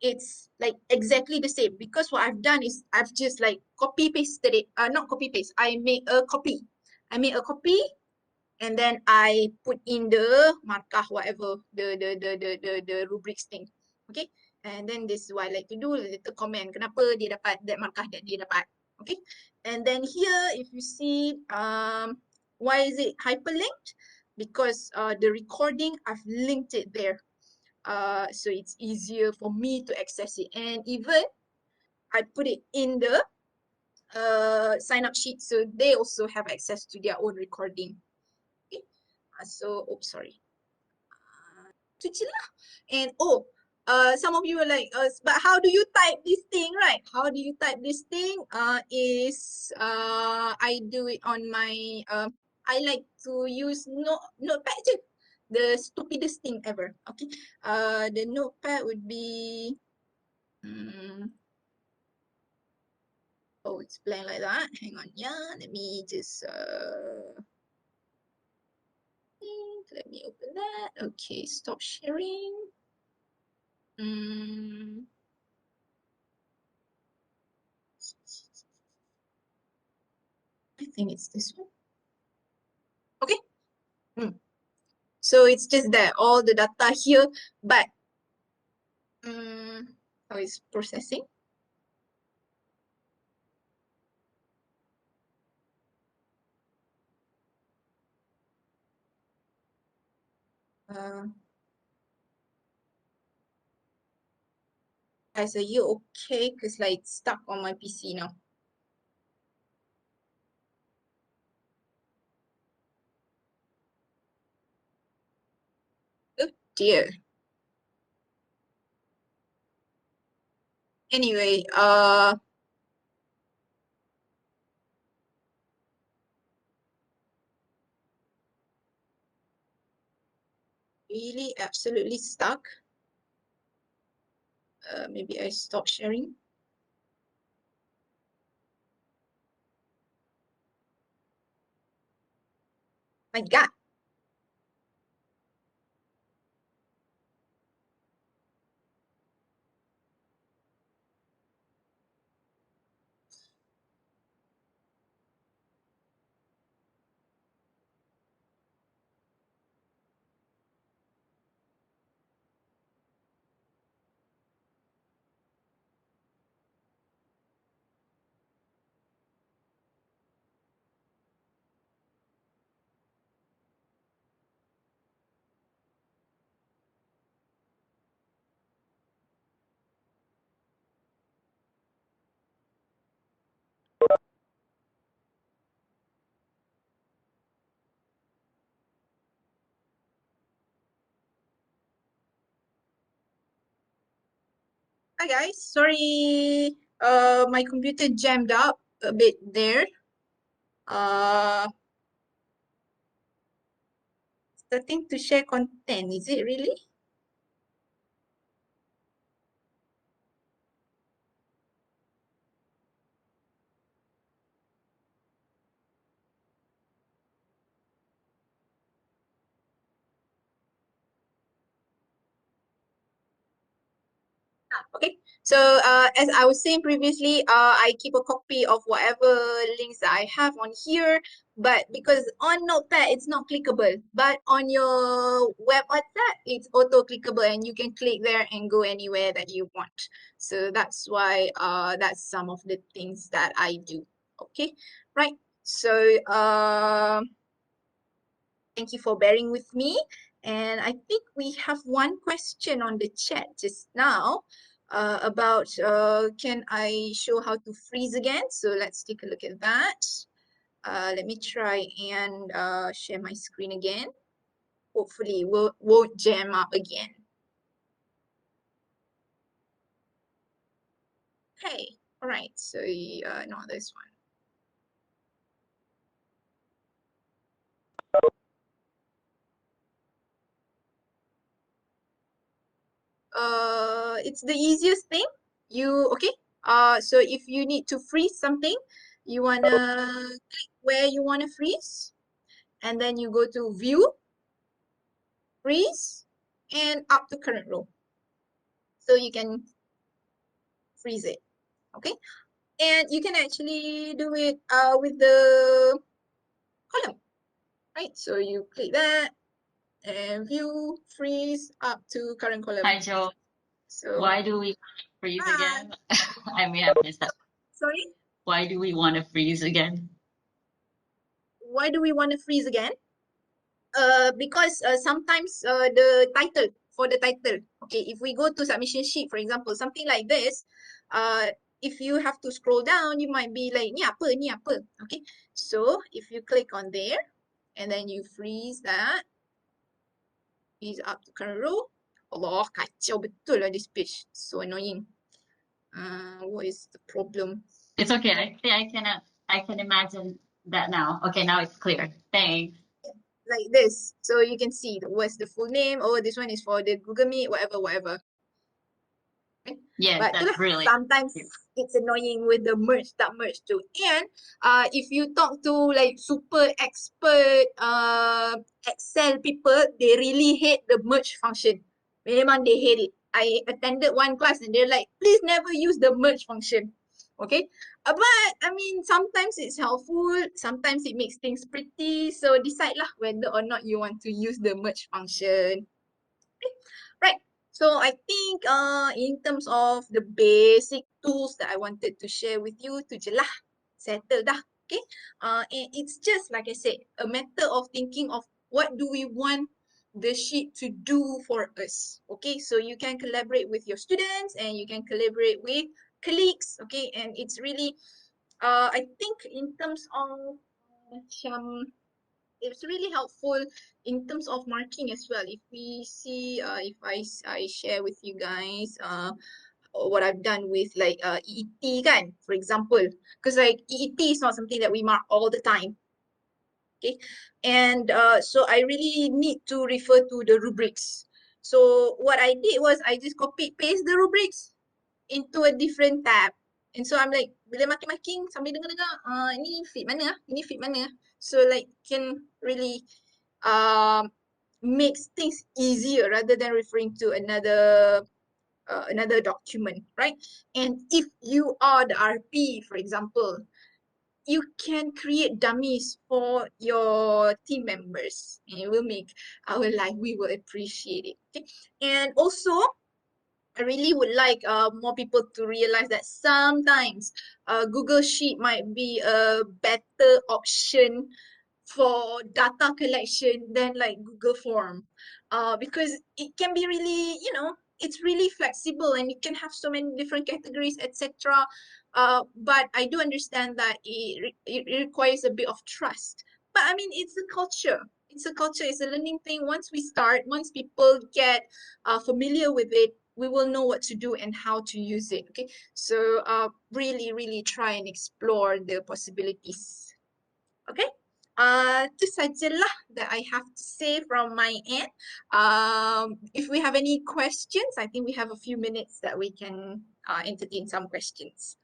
S1: it's like exactly the same, because what I've done is I've just like copy pasted it, not copy paste, I made a copy. I made a copy and then I put in the markah, whatever, the rubrics thing. Okay, and then this is what I like to do, little comment, kenapa dia dapat that markah that dia dapat. Okay, and then here if you see, why is it hyperlinked? Because the recording, I've linked it there. So it's easier for me to access it. And even I put it in the sign up sheet, so they also have access to their own recording. Okay. So, oops, sorry. Tu je lah. And some of you are like, but how do you type this thing, right? How do you type this thing? I do it on my, I like to use notepad je. The stupidest thing ever. Okay. The notepad would be, oh, it's blank like that. Hang on, yeah. Let me just let me open that. Okay, stop sharing. I think it's this one. Okay. So it's just that all the data here, but how is processing? Guys, are you okay? Because like it's stuck on my PC now. Oh dear. Anyway, really absolutely stuck. Maybe I stop sharing. My God. Hi guys, sorry. My computer jammed up a bit there. Starting to share content, is it really? Okay, so as I was saying previously, I keep a copy of whatever links that I have on here, but because on Notepad it's not clickable, but on your web WhatsApp it's auto clickable and you can click there and go anywhere that you want. So that's why that's some of the things that I do. Okay, right. So thank you for bearing with me. And I think we have one question on the chat just now about can I show how to freeze again? So let's take a look at that. Let me try and share my screen again. Hopefully it won't jam up again. Hey, all right, so not this one. It's the easiest thing. Okay? So if you need to freeze something, you wanna click where you wanna freeze, and then you go to view, freeze, and up to current row. So you can freeze it. Okay? And you can actually do it with the column. Right? So you click that and view, freeze up to current column.
S4: Hi, Joe.
S1: So
S4: Why do we freeze
S1: hi.
S4: again? I may have missed that.
S1: Sorry?
S4: Why do we want to freeze again?
S1: Why do we want to freeze again? Because sometimes for the title, okay, if we go to submission sheet, for example, something like this, if you have to scroll down, you might be like, ni apa, okay? So if you click on there, and then you freeze that, freeze up to current row. Allah, kacau betul lah this page. So annoying. What is the problem?
S4: It's okay. I think I can imagine that now. Okay, now it's clear. Thanks.
S1: Like this. So you can see what's the full name. Oh, this one is for the Google Meet, whatever. Okay?
S4: Yes,
S1: But
S4: that's
S1: itulah,
S4: brilliant.
S1: sometimes it's annoying with the merge, tak merge too. And if you talk to like super expert Excel people, they really hate the merge function. Memang they hate it. I attended one class and they're like, please never use the merge function. Okay, but I mean, sometimes it's helpful, sometimes it makes things pretty. So decide lah whether or not you want to use the merge function. Okay. Right. So I think in terms of the basic tools that I wanted to share with you, tu je lah. Settle dah. Okay. And it's just like I said, a matter of thinking of what do we want the sheet to do for us. Okay, so you can collaborate with your students and you can collaborate with colleagues. Okay, and it's really I think in terms of it's really helpful in terms of marking as well. If we see if I share with you guys what I've done with like EET kan, for example, because like EET is not something that we mark all the time. Okay, and so I really need to refer to the rubrics. So what I did was I just copy paste the rubrics into a different tab. And so I'm like, bila marking-marking sambil dengar-dengar, ini fit mana? Ini fit mana? So like can really makes things easier rather than referring to another document, right? And if you are the RP, for example, you can create dummies for your team members and it will make our life, we will appreciate it. Okay, and also I really would like more people to realize that sometimes Google Sheet might be a better option for data collection than like Google Form, because it can be really, it's really flexible and you can have so many different categories, etc. But I do understand that it requires a bit of trust. But I mean, it's a culture. It's a culture. It's a learning thing. Once we start, once people get familiar with it, we will know what to do and how to use it. Okay, so really, really try and explore the possibilities. Okay. Itu sajalah that I have to say from my end. If we have any questions, I think we have a few minutes that we can entertain some questions.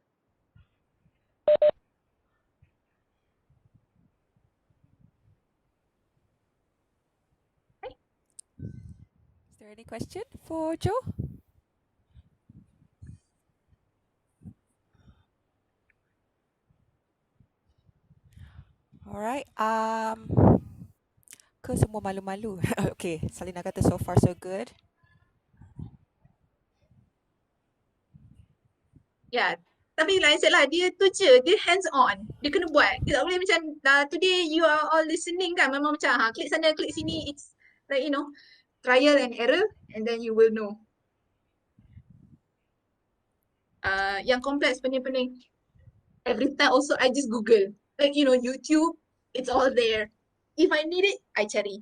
S2: Is there any question for Joe? Alright. Ke semua malu-malu? Okay, Salina kata so far so good.
S1: Yeah. Tapi like I said lah, dia tu je, dia hands on. Dia kena buat. Dia tak boleh macam, today you are all listening kan, memang macam, klik sana, klik sini. It's like, trial and error and then you will know. Yang complex pening-pening. Every time also I just Google. Like, YouTube, it's all there. If I need it, I cari.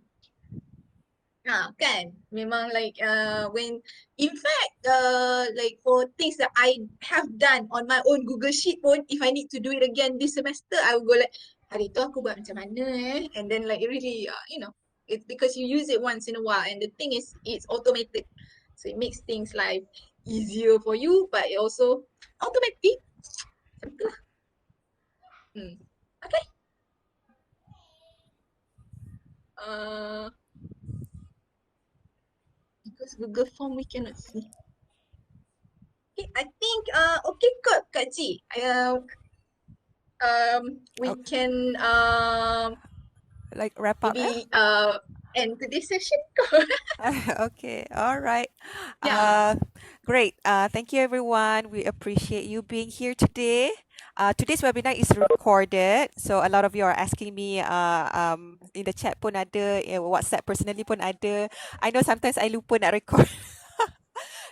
S1: Kan? Memang like when in fact like for things that I have done on my own Google Sheet pun, if I need to do it again this semester, I will go like, hari tu aku buat macam mana and then like really it's because you use it once in a while and the thing is it's automated. So it makes things life easier for you but it also automatic. Macam tu lah. Okay. Because Google Form we cannot see. Okay, I think okay kot Kak Ci. We can
S2: Like wrap up,
S1: maybe end today's session.
S2: Okay, all right.
S1: Yeah.
S2: Great. Thank you, everyone. We appreciate you being here today. Today's webinar is recorded, so a lot of you are asking me in the chat pun ada, WhatsApp personally pun ada. I know sometimes I lupa nak record.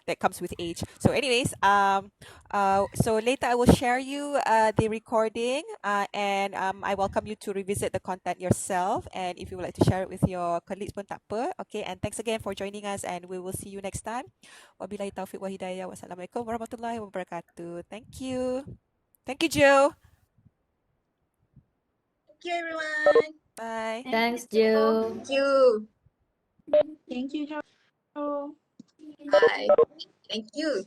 S2: That comes with age. So anyways, so later I will share you the recording and I welcome you to revisit the content yourself. And if you would like to share it with your colleagues pun tak apa. Okay, and thanks again for joining us and we will see you next time. Wabillahi taufiq wa hidayah. Wassalamualaikum warahmatullahi wabarakatuh. Thank you. Thank you, Joe.
S1: Thank you, everyone.
S2: Bye.
S3: Thanks, Joe.
S1: Thank you.
S5: Thank you, Joe.
S1: Bye. Thank you.